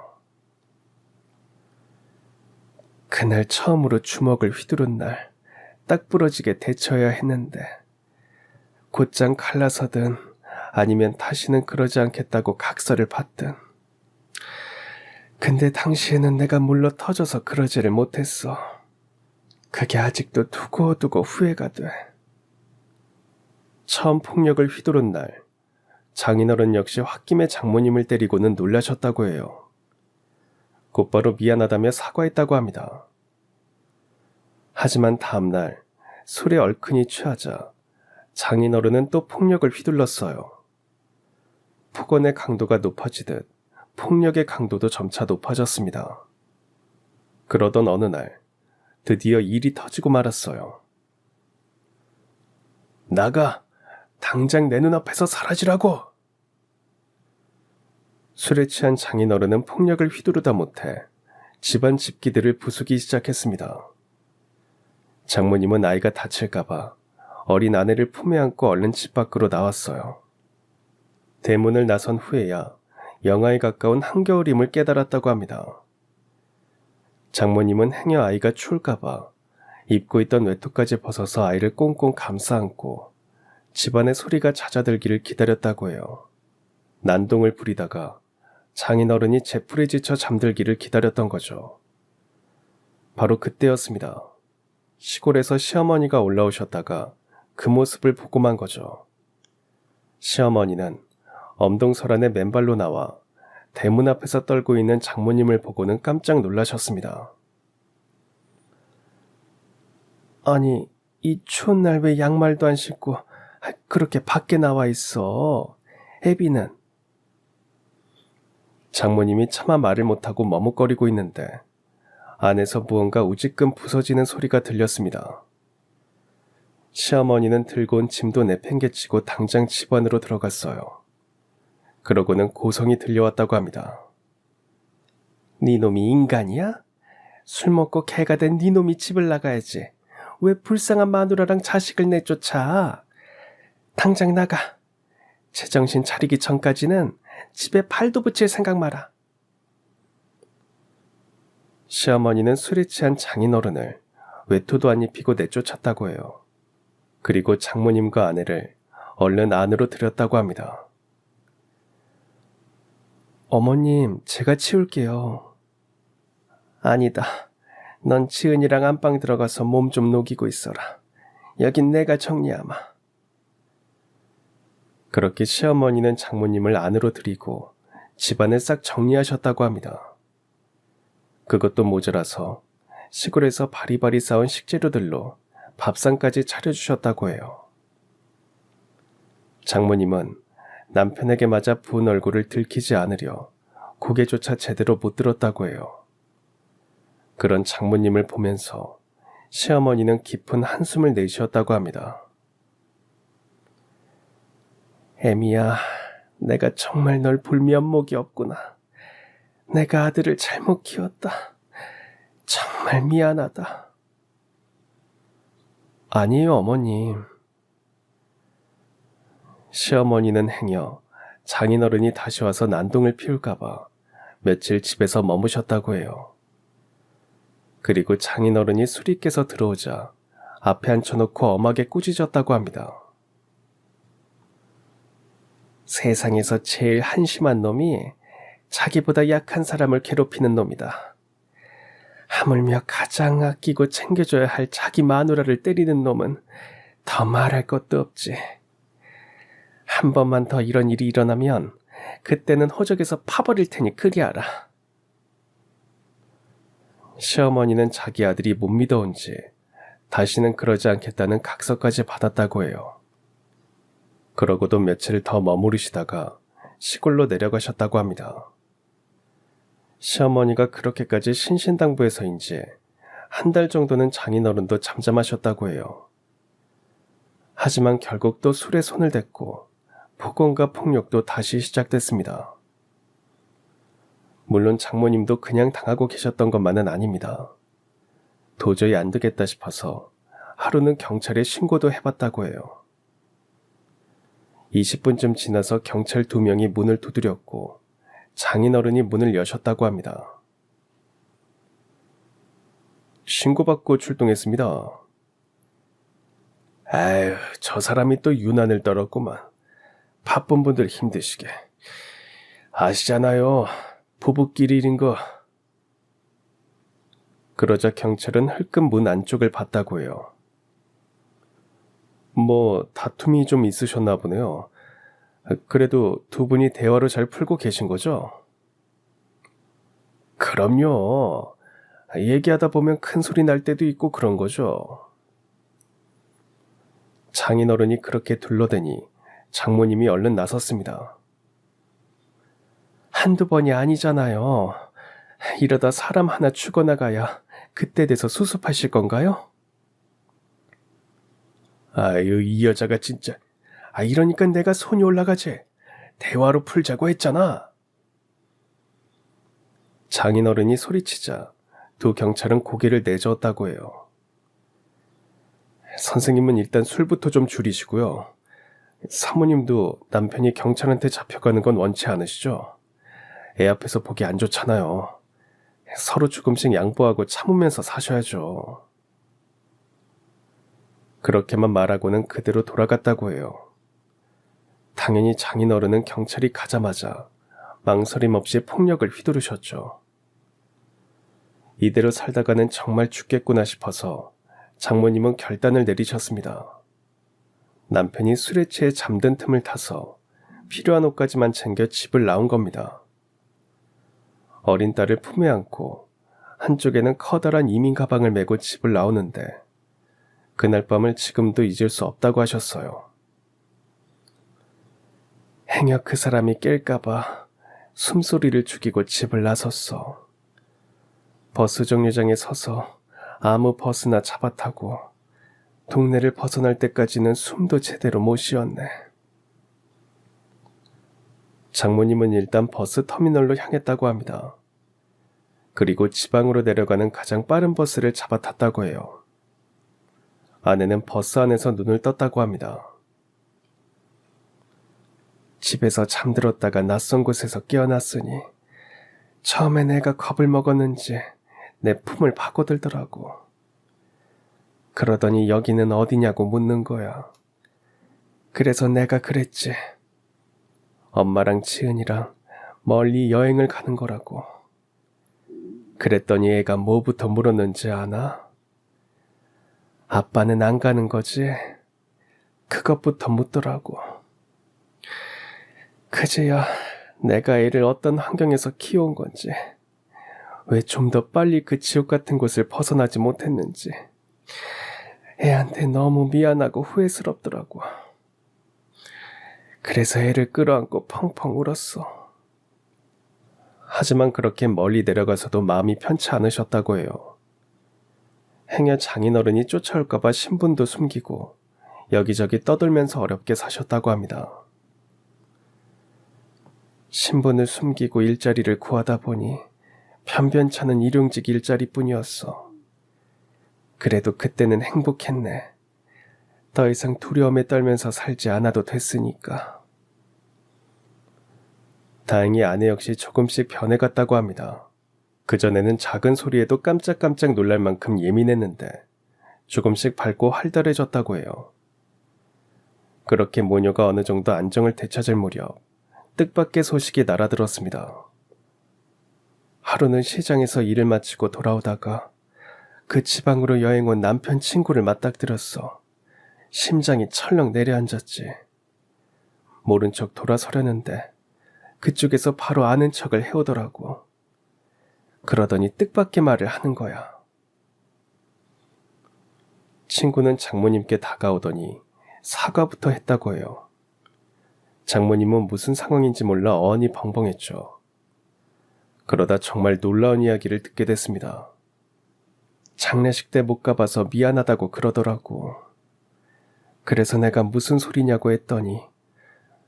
그날 처음으로 주먹을 휘두른 날 딱 부러지게 대처해야 했는데 곧장 갈라서든 아니면 다시는 그러지 않겠다고 각서를 받든. 근데 당시에는 내가 물러 터져서 그러지를 못했어. 그게 아직도 두고두고 후회가 돼. 처음 폭력을 휘두른 날, 장인어른 역시 홧김에 장모님을 때리고는 놀라셨다고 해요. 곧바로 미안하다며 사과했다고 합니다. 하지만 다음날 술에 얼큰이 취하자 장인어른은 또 폭력을 휘둘렀어요. 폭언의 강도가 높아지듯 폭력의 강도도 점차 높아졌습니다. 그러던 어느 날 드디어 일이 터지고 말았어요. 나가! 당장 내 눈앞에서 사라지라고! 술에 취한 장인어른은 폭력을 휘두르다 못해 집안 집기들을 부수기 시작했습니다. 장모님은 아이가 다칠까봐 어린 아내를 품에 안고 얼른 집 밖으로 나왔어요. 대문을 나선 후에야 영하에 가까운 한겨울임을 깨달았다고 합니다. 장모님은 행여 아이가 추울까봐 입고 있던 외투까지 벗어서 아이를 꽁꽁 감싸 안고 집안의 소리가 잦아들기를 기다렸다고 해요. 난동을 부리다가 장인어른이 제풀에 지쳐 잠들기를 기다렸던 거죠. 바로 그때였습니다. 시골에서 시어머니가 올라오셨다가 그 모습을 보고만 거죠. 시어머니는 엄동설 안에 맨발로 나와 대문 앞에서 떨고 있는 장모님을 보고는 깜짝 놀라셨습니다. 아니, 이 추운 날 왜 양말도 안 신고 그렇게 밖에 나와 있어? 애비는? 장모님이 차마 말을 못하고 머뭇거리고 있는데 안에서 무언가 우지끔 부서지는 소리가 들렸습니다. 시어머니는 들고 온 짐도 내팽개치고 당장 집 안으로 들어갔어요. 그러고는 고성이 들려왔다고 합니다. 네 놈이 인간이야? 술 먹고 개가 된 네 놈이 집을 나가야지. 왜 불쌍한 마누라랑 자식을 내쫓아? 당장 나가. 제정신 차리기 전까지는 집에 발도 붙일 생각 마라. 시어머니는 술에 취한 장인어른을 외투도 안 입히고 내쫓았다고 해요. 그리고 장모님과 아내를 얼른 안으로 들였다고 합니다. 어머님, 제가 치울게요. 아니다. 넌 지은이랑 안방 들어가서 몸 좀 녹이고 있어라. 여긴 내가 정리하마. 그렇게 시어머니는 장모님을 안으로 들이고 집안을 싹 정리하셨다고 합니다. 그것도 모자라서 시골에서 바리바리 쌓은 식재료들로 밥상까지 차려주셨다고 해요. 장모님은 남편에게 맞아 부은 얼굴을 들키지 않으려 고개조차 제대로 못 들었다고 해요. 그런 장모님을 보면서 시어머니는 깊은 한숨을 내쉬었다고 합니다. 애미야, 내가 정말 널 볼 면목이 없구나. 내가 아들을 잘못 키웠다. 정말 미안하다. 아니에요, 어머님. 시어머니는 행여 장인어른이 다시 와서 난동을 피울까봐 며칠 집에서 머무셨다고 해요. 그리고 장인어른이 술이 깨서 들어오자 앞에 앉혀놓고 엄하게 꾸짖었다고 합니다. 세상에서 제일 한심한 놈이 자기보다 약한 사람을 괴롭히는 놈이다. 하물며 가장 아끼고 챙겨줘야 할 자기 마누라를 때리는 놈은 더 말할 것도 없지. 한 번만 더 이런 일이 일어나면 그때는 호적에서 파버릴 테니 그리 알아. 시어머니는 자기 아들이 못 믿어온지 다시는 그러지 않겠다는 각서까지 받았다고 해요. 그러고도 며칠 더 머무르시다가 시골로 내려가셨다고 합니다. 시어머니가 그렇게까지 신신당부해서인지 한 달 정도는 장인어른도 잠잠하셨다고 해요. 하지만 결국 또 술에 손을 댔고 폭언과 폭력도 다시 시작됐습니다. 물론 장모님도 그냥 당하고 계셨던 것만은 아닙니다. 도저히 안 되겠다 싶어서 하루는 경찰에 신고도 해봤다고 해요. 20분쯤 지나서 경찰 2명이 문을 두드렸고 장인어른이 문을 여셨다고 합니다. 신고받고 출동했습니다. 아유, 저 사람이 또 유난을 떨었구만. 바쁜 분들 힘드시게. 아시잖아요. 부부끼리 일인 거. 그러자 경찰은 흘끔 문 안쪽을 봤다고 해요. 뭐 다툼이 좀 있으셨나 보네요. 그래도 두 분이 대화로 잘 풀고 계신 거죠? 그럼요. 얘기하다 보면 큰 소리 날 때도 있고 그런 거죠. 장인어른이 그렇게 둘러대니 장모님이 얼른 나섰습니다. 한두 번이 아니잖아요. 이러다 사람 하나 죽어나가야 그때 돼서 수습하실 건가요? 아유, 이 여자가 진짜. 이러니까 내가 손이 올라가지. 대화로 풀자고 했잖아. 장인어른이 소리치자 두 경찰은 고개를 내저었다고 해요. 선생님은 일단 술부터 좀 줄이시고요. 사모님도 남편이 경찰한테 잡혀가는 건 원치 않으시죠? 애 앞에서 보기 안 좋잖아요. 서로 조금씩 양보하고 참으면서 사셔야죠. 그렇게만 말하고는 그대로 돌아갔다고 해요. 당연히 장인어른은 경찰이 가자마자 망설임 없이 폭력을 휘두르셨죠. 이대로 살다가는 정말 죽겠구나 싶어서 장모님은 결단을 내리셨습니다. 남편이 술에 취해 잠든 틈을 타서 필요한 옷까지만 챙겨 집을 나온 겁니다. 어린 딸을 품에 안고 한쪽에는 커다란 이민 가방을 메고 집을 나오는데 그날 밤을 지금도 잊을 수 없다고 하셨어요. 행여 그 사람이 깰까봐 숨소리를 죽이고 집을 나섰어. 버스 정류장에 서서 아무 버스나 잡아타고 동네를 벗어날 때까지는 숨도 제대로 못 쉬었네. 장모님은 일단 버스 터미널로 향했다고 합니다. 그리고 지방으로 내려가는 가장 빠른 버스를 잡아탔다고 해요. 아내는 버스 안에서 눈을 떴다고 합니다. 집에서 잠들었다가 낯선 곳에서 깨어났으니 처음에 내가 겁을 먹었는지 내 품을 파고들더라고. 그러더니 여기는 어디냐고 묻는 거야. 그래서 내가 그랬지. 엄마랑 지은이랑 멀리 여행을 가는 거라고. 그랬더니 애가 뭐부터 물었는지 아나? 아빠는 안 가는 거지? 그것부터 묻더라고. 그제야 내가 애를 어떤 환경에서 키워온 건지, 왜 좀 더 빨리 그 지옥 같은 곳을 벗어나지 못했는지 애한테 너무 미안하고 후회스럽더라고. 그래서 애를 끌어안고 펑펑 울었어. 하지만 그렇게 멀리 내려가서도 마음이 편치 않으셨다고 해요. 행여 장인어른이 쫓아올까봐 신분도 숨기고 여기저기 떠돌면서 어렵게 사셨다고 합니다. 신분을 숨기고 일자리를 구하다 보니 편변찮은 일용직 일자리뿐이었어. 그래도 그때는 행복했네. 더 이상 두려움에 떨면서 살지 않아도 됐으니까. 다행히 아내 역시 조금씩 변해갔다고 합니다. 그전에는 작은 소리에도 깜짝깜짝 놀랄 만큼 예민했는데 조금씩 밝고 활달해졌다고 해요. 그렇게 모녀가 어느 정도 안정을 되찾을 무렵 뜻밖의 소식이 날아들었습니다. 하루는 시장에서 일을 마치고 돌아오다가 그 지방으로 여행 온 남편 친구를 맞닥뜨렸어. 심장이 철렁 내려앉았지. 모른 척 돌아서려는데 그쪽에서 바로 아는 척을 해오더라고. 그러더니 뜻밖의 말을 하는 거야. 친구는 장모님께 다가오더니 사과부터 했다고 해요. 장모님은 무슨 상황인지 몰라 어안이 벙벙했죠. 그러다 정말 놀라운 이야기를 듣게 됐습니다. 장례식 때 못 가봐서 미안하다고 그러더라고. 그래서 내가 무슨 소리냐고 했더니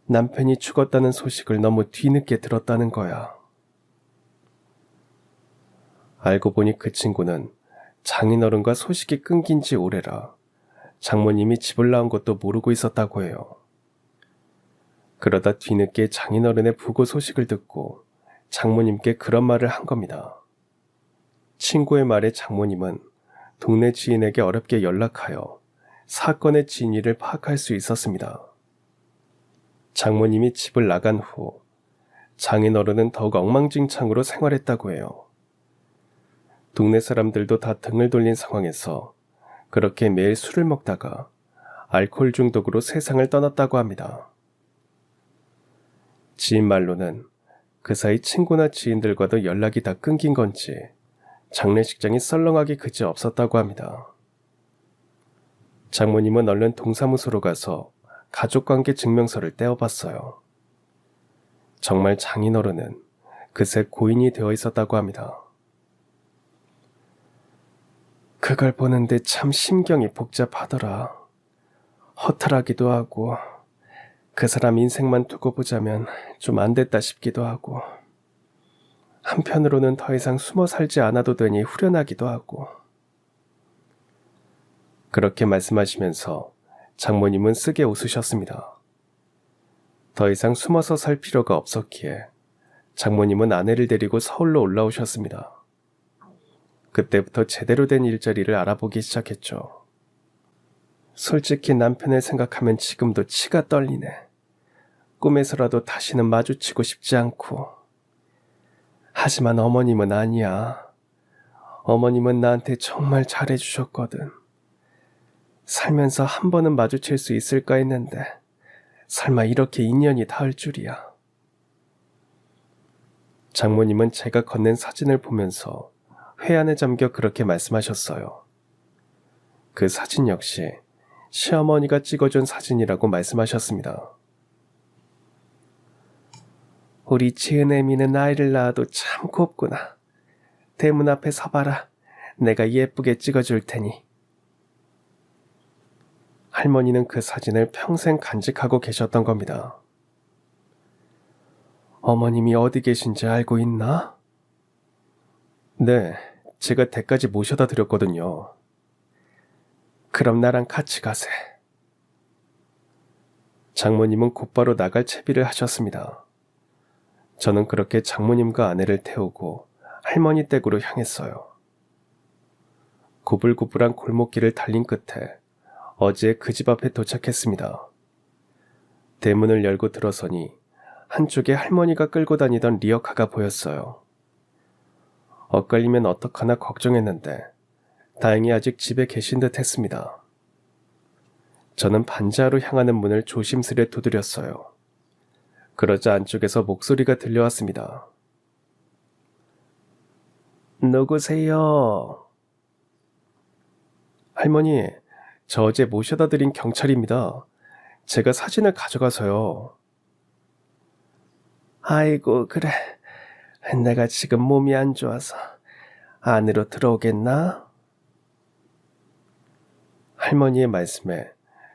남편이 죽었다는 소식을 너무 뒤늦게 들었다는 거야. 알고 보니 그 친구는 장인어른과 소식이 끊긴 지 오래라 장모님이 집을 나온 것도 모르고 있었다고 해요. 그러다 뒤늦게 장인어른의 부고 소식을 듣고 장모님께 그런 말을 한 겁니다. 친구의 말에 장모님은 동네 지인에게 어렵게 연락하여 사건의 진위를 파악할 수 있었습니다. 장모님이 집을 나간 후 장인어른은 더욱 엉망진창으로 생활했다고 해요. 동네 사람들도 다 등을 돌린 상황에서 그렇게 매일 술을 먹다가 알코올 중독으로 세상을 떠났다고 합니다. 지인 말로는 그 사이 친구나 지인들과도 연락이 다 끊긴 건지 장례식장이 썰렁하기 그지 없었다고 합니다. 장모님은 얼른 동사무소로 가서 가족관계 증명서를 떼어봤어요. 정말 장인어른은 그새 고인이 되어 있었다고 합니다. 그걸 보는데 참 심경이 복잡하더라. 허탈하기도 하고 그 사람 인생만 두고 보자면 좀 안 됐다 싶기도 하고 한편으로는 더 이상 숨어 살지 않아도 되니 후련하기도 하고. 그렇게 말씀하시면서 장모님은 쓰게 웃으셨습니다. 더 이상 숨어서 살 필요가 없었기에 장모님은 아내를 데리고 서울로 올라오셨습니다. 그때부터 제대로 된 일자리를 알아보기 시작했죠. 솔직히 남편을 생각하면 지금도 치가 떨리네. 꿈에서라도 다시는 마주치고 싶지 않고. 하지만 어머님은 아니야. 어머님은 나한테 정말 잘해주셨거든. 살면서 한 번은 마주칠 수 있을까 했는데 설마 이렇게 인연이 닿을 줄이야. 장모님은 제가 건넨 사진을 보면서 회한에 잠겨 그렇게 말씀하셨어요. 그 사진 역시 시어머니가 찍어준 사진이라고 말씀하셨습니다. 우리 지은애미는 아이를 낳아도 참 곱구나. 대문 앞에 서봐라. 내가 예쁘게 찍어줄 테니. 할머니는 그 사진을 평생 간직하고 계셨던 겁니다. 어머님이 어디 계신지 알고 있나? 네, 제가 댁까지 모셔다 드렸거든요. 그럼 나랑 같이 가세. 장모님은 곧바로 나갈 채비를 하셨습니다. 저는 그렇게 장모님과 아내를 태우고 할머니 댁으로 향했어요. 구불구불한 골목길을 달린 끝에 어제 그 집 앞에 도착했습니다. 대문을 열고 들어서니 한쪽에 할머니가 끌고 다니던 리어카가 보였어요. 엇갈리면 어떡하나 걱정했는데 다행히 아직 집에 계신 듯 했습니다. 저는 반지하로 향하는 문을 조심스레 두드렸어요. 그러자 안쪽에서 목소리가 들려왔습니다. 누구세요? 할머니, 저 어제 모셔다 드린 경찰입니다. 제가 사진을 가져가서요. 아이고, 그래. 내가 지금 몸이 안 좋아서 안으로 들어오겠나? 할머니의 말씀에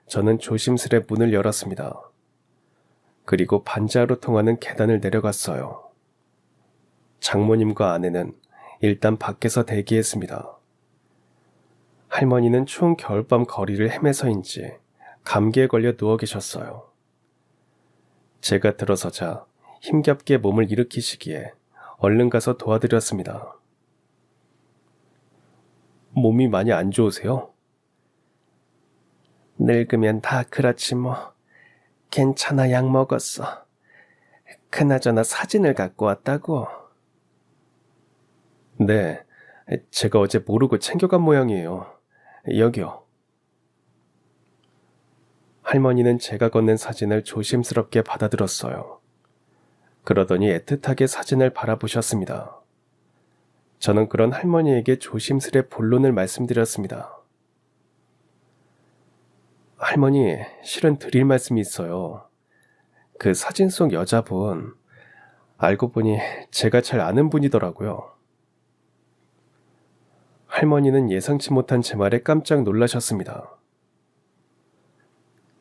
저는 조심스레 문을 열었습니다. 그리고 반지하로 통하는 계단을 내려갔어요. 장모님과 아내는 일단 밖에서 대기했습니다. 할머니는 추운 겨울밤 거리를 헤매서인지 감기에 걸려 누워 계셨어요. 제가 들어서자 힘겹게 몸을 일으키시기에 얼른 가서 도와드렸습니다. 몸이 많이 안 좋으세요? 늙으면 다 그렇지 뭐. 괜찮아, 약 먹었어. 그나저나 사진을 갖고 왔다고? 네, 제가 어제 모르고 챙겨간 모양이에요. 여기요. 할머니는 제가 건넨 사진을 조심스럽게 받아들었어요. 그러더니 애틋하게 사진을 바라보셨습니다. 저는 그런 할머니에게 조심스레 본론을 말씀드렸습니다. 할머니, 실은 드릴 말씀이 있어요. 그 사진 속 여자분, 알고 보니 제가 잘 아는 분이더라고요. 할머니는 예상치 못한 제 말에 깜짝 놀라셨습니다.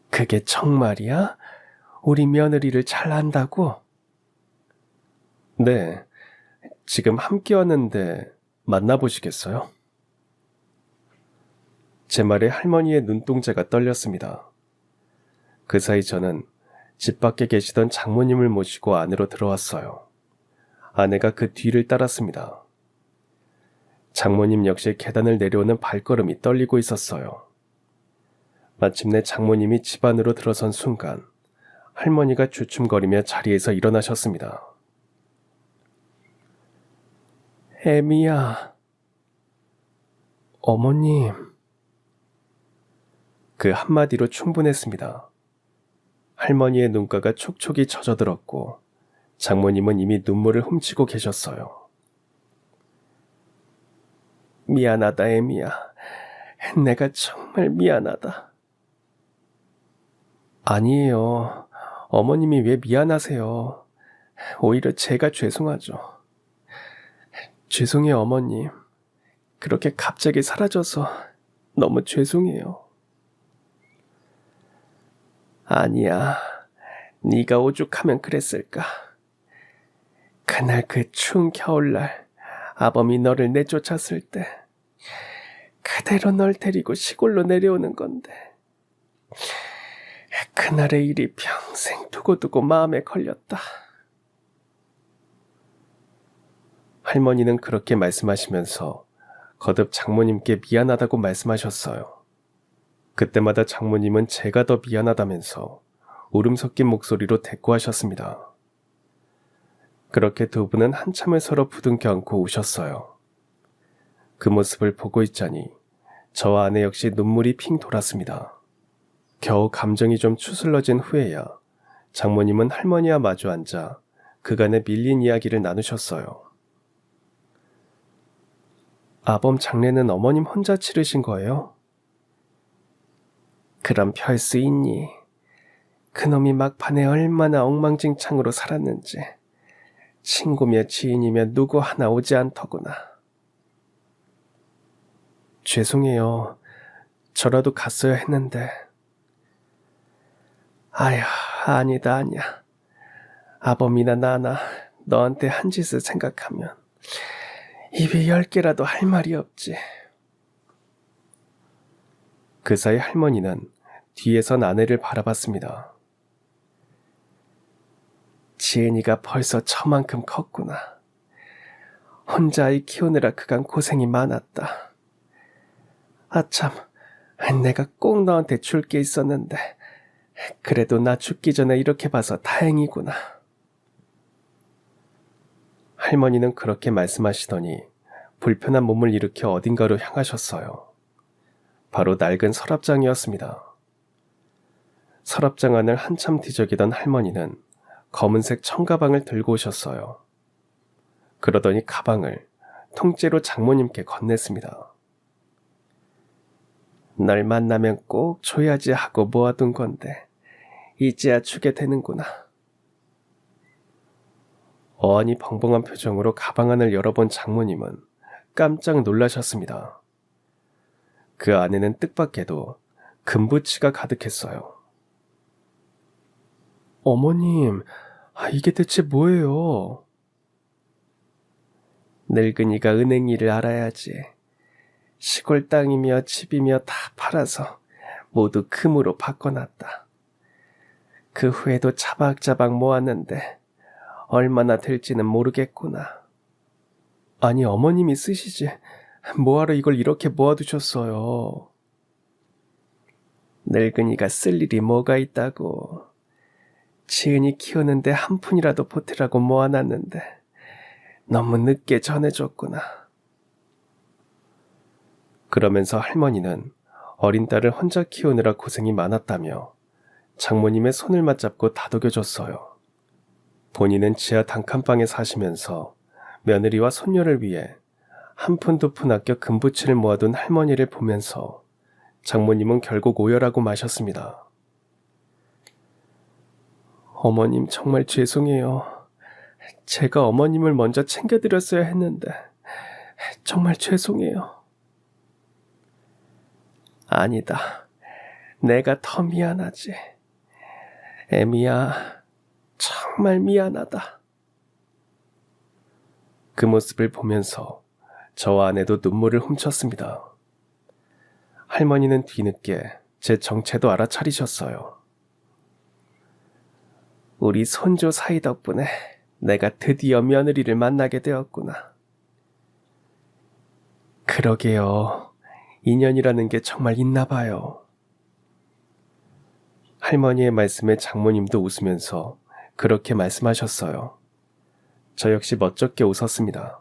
그게 정말이야? 우리 며느리를 잘 안다고? 네, 지금 함께 왔는데 만나보시겠어요? 제 말에 할머니의 눈동자가 떨렸습니다. 그 사이 저는 집 밖에 계시던 장모님을 모시고 안으로 들어왔어요. 아내가 그 뒤를 따랐습니다. 장모님 역시 계단을 내려오는 발걸음이 떨리고 있었어요. 마침내 장모님이 집 안으로 들어선 순간 할머니가 주춤거리며 자리에서 일어나셨습니다. 애미야. 어머님. 그 한마디로 충분했습니다. 할머니의 눈가가 촉촉이 젖어들었고 장모님은 이미 눈물을 훔치고 계셨어요. 미안하다, 에미야. 내가 정말 미안하다. 아니에요. 어머님이 왜 미안하세요. 오히려 제가 죄송하죠. 죄송해요, 어머님. 그렇게 갑자기 사라져서 너무 죄송해요. 아니야. 네가 오죽하면 그랬을까. 그날 그 추운 겨울날 아범이 너를 내쫓았을 때 그대로 널 데리고 시골로 내려오는 건데 그날의 일이 평생 두고두고 마음에 걸렸다. 할머니는 그렇게 말씀하시면서 거듭 장모님께 미안하다고 말씀하셨어요. 그때마다 장모님은 제가 더 미안하다면서 울음 섞인 목소리로 대꾸하셨습니다. 그렇게 두 분은 한참을 서로 부둥켜 안고 우셨어요. 그 모습을 보고 있자니 저와 아내 역시 눈물이 핑 돌았습니다. 겨우 감정이 좀 추슬러진 후에야 장모님은 할머니와 마주 앉아 그간의 밀린 이야기를 나누셨어요. 아범 장례는 어머님 혼자 치르신 거예요? 그럼 별 수 있니? 그놈이 막판에 얼마나 엉망진창으로 살았는지 친구며 지인이며 누구 하나 오지 않더구나. 죄송해요. 저라도 갔어야 했는데. 아휴, 아니다, 아니야. 아범이나 나나 너한테 한 짓을 생각하면 입이 10개라도 할 말이 없지. 그 사이 할머니는 뒤에선 아내를 바라봤습니다. 지은이가 벌써 저만큼 컸구나. 혼자 아이 키우느라 그간 고생이 많았다. 아참, 내가 꼭 너한테 줄 게 있었는데 그래도 나 죽기 전에 이렇게 봐서 다행이구나. 할머니는 그렇게 말씀하시더니 불편한 몸을 일으켜 어딘가로 향하셨어요. 바로 낡은 서랍장이었습니다. 서랍장 안을 한참 뒤적이던 할머니는 검은색 청가방을 들고 오셨어요. 그러더니 가방을 통째로 장모님께 건넸습니다. 널 만나면 꼭 줘야지 하고 모아둔 건데 이제야 주게 되는구나. 어안이 벙벙한 표정으로 가방 안을 열어본 장모님은 깜짝 놀라셨습니다. 그 안에는 뜻밖에도 금부치가 가득했어요. 어머님, 이게 대체 뭐예요? 늙은이가 은행 일을 알아야지. 시골 땅이며 집이며 다 팔아서 모두 금으로 바꿔놨다. 그 후에도 자박자박 모았는데 얼마나 될지는 모르겠구나. 아니, 어머님이 쓰시지. 뭐하러 이걸 이렇게 모아두셨어요? 늙은이가 쓸 일이 뭐가 있다고. 지은이 키우는데 한 푼이라도 보태라고 모아놨는데 너무 늦게 전해줬구나. 그러면서 할머니는 어린 딸을 혼자 키우느라 고생이 많았다며 장모님의 손을 맞잡고 다독여줬어요. 본인은 지하 단칸방에 사시면서 며느리와 손녀를 위해 한 푼 두 푼 아껴 금부치를 모아둔 할머니를 보면서 장모님은 결국 오열하고 마셨습니다. 어머님 정말 죄송해요. 제가 어머님을 먼저 챙겨드렸어야 했는데 정말 죄송해요. 아니다. 내가 더 미안하지. 에미야, 정말 미안하다. 그 모습을 보면서 저와 아내도 눈물을 훔쳤습니다. 할머니는 뒤늦게 제 정체도 알아차리셨어요. 우리 손주 사이 덕분에 내가 드디어 며느리를 만나게 되었구나. 그러게요. 인연이라는 게 정말 있나 봐요. 할머니의 말씀에 장모님도 웃으면서 그렇게 말씀하셨어요. 저 역시 멋쩍게 웃었습니다.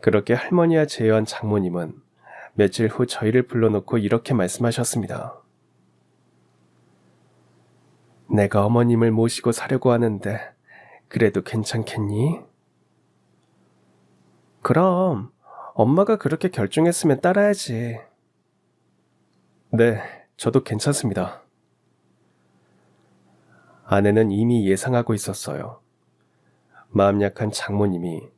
그렇게 할머니와 제외한 장모님은 며칠 후 저희를 불러놓고 이렇게 말씀하셨습니다. 내가 어머님을 모시고 사려고 하는데 그래도 괜찮겠니? 그럼 엄마가 그렇게 결정했으면 따라야지. 네, 저도 괜찮습니다. 아내는 이미 예상하고 있었어요. 마음 약한 장모님이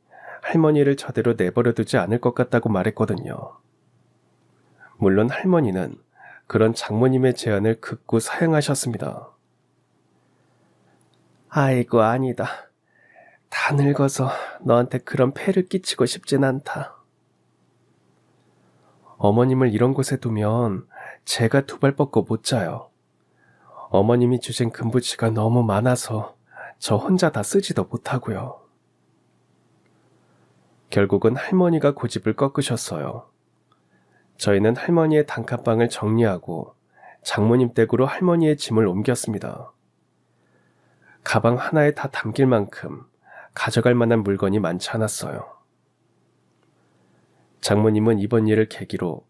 할머니를 저대로 내버려두지 않을 것 같다고 말했거든요. 물론 할머니는 그런 장모님의 제안을 극구 사양하셨습니다. 아이고 아니다. 다 늙어서 너한테 그런 폐를 끼치고 싶진 않다. 어머님을 이런 곳에 두면 제가 두 발 뻗고 못 자요. 어머님이 주신 금부치가 너무 많아서 저 혼자 다 쓰지도 못하고요. 결국은 할머니가 고집을 꺾으셨어요. 저희는 할머니의 단칸방을 정리하고 장모님 댁으로 할머니의 짐을 옮겼습니다. 가방 하나에 다 담길 만큼 가져갈 만한 물건이 많지 않았어요. 장모님은 이번 일을 계기로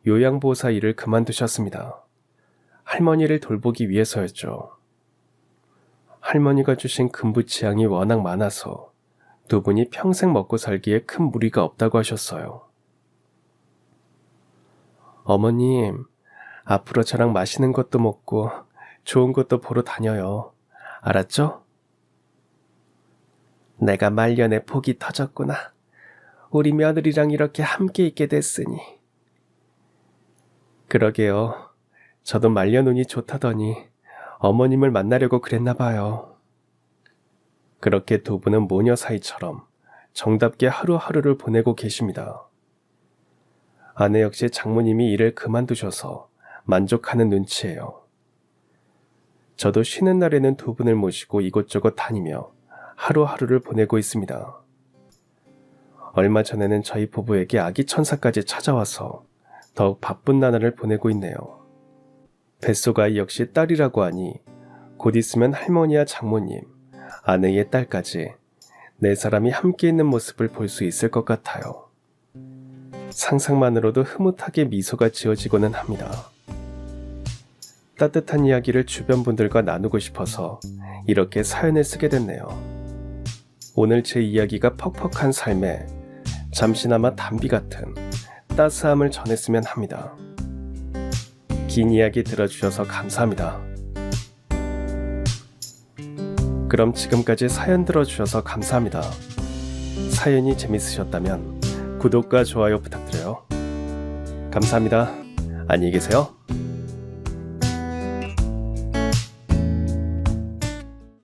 요양보호사 일을 그만두셨습니다. 할머니를 돌보기 위해서였죠. 할머니가 주신 금부치양이 워낙 많아서 두 분이 평생 먹고 살기에 큰 무리가 없다고 하셨어요. 어머님, 앞으로 저랑 맛있는 것도 먹고 좋은 것도 보러 다녀요. 알았죠? 내가 말년에 복이 터졌구나. 우리 며느리랑 이렇게 함께 있게 됐으니. 그러게요. 저도 말년 운이 좋다더니 어머님을 만나려고 그랬나 봐요. 그렇게 두 분은 모녀 사이처럼 정답게 하루하루를 보내고 계십니다. 아내 역시 장모님이 일을 그만두셔서 만족하는 눈치예요. 저도 쉬는 날에는 두 분을 모시고 이곳저곳 다니며 하루하루를 보내고 있습니다. 얼마 전에는 저희 부부에게 아기 천사까지 찾아와서 더욱 바쁜 나날을 보내고 있네요. 뱃속아이 역시 딸이라고 하니 곧 있으면 할머니와 장모님, 아내의 딸까지 네 사람이 함께 있는 모습을 볼 수 있을 것 같아요. 상상만으로도 흐뭇하게 미소가 지어지고는 합니다. 따뜻한 이야기를 주변 분들과 나누고 싶어서 이렇게 사연을 쓰게 됐네요. 오늘 제 이야기가 퍽퍽한 삶에 잠시나마 단비 같은 따스함을 전했으면 합니다. 긴 이야기 들어주셔서 감사합니다. 그럼 지금까지 사연 들어주셔서 감사합니다. 사연이 재밌으셨다면 구독과 좋아요 부탁드려요. 감사합니다. 안녕히 계세요.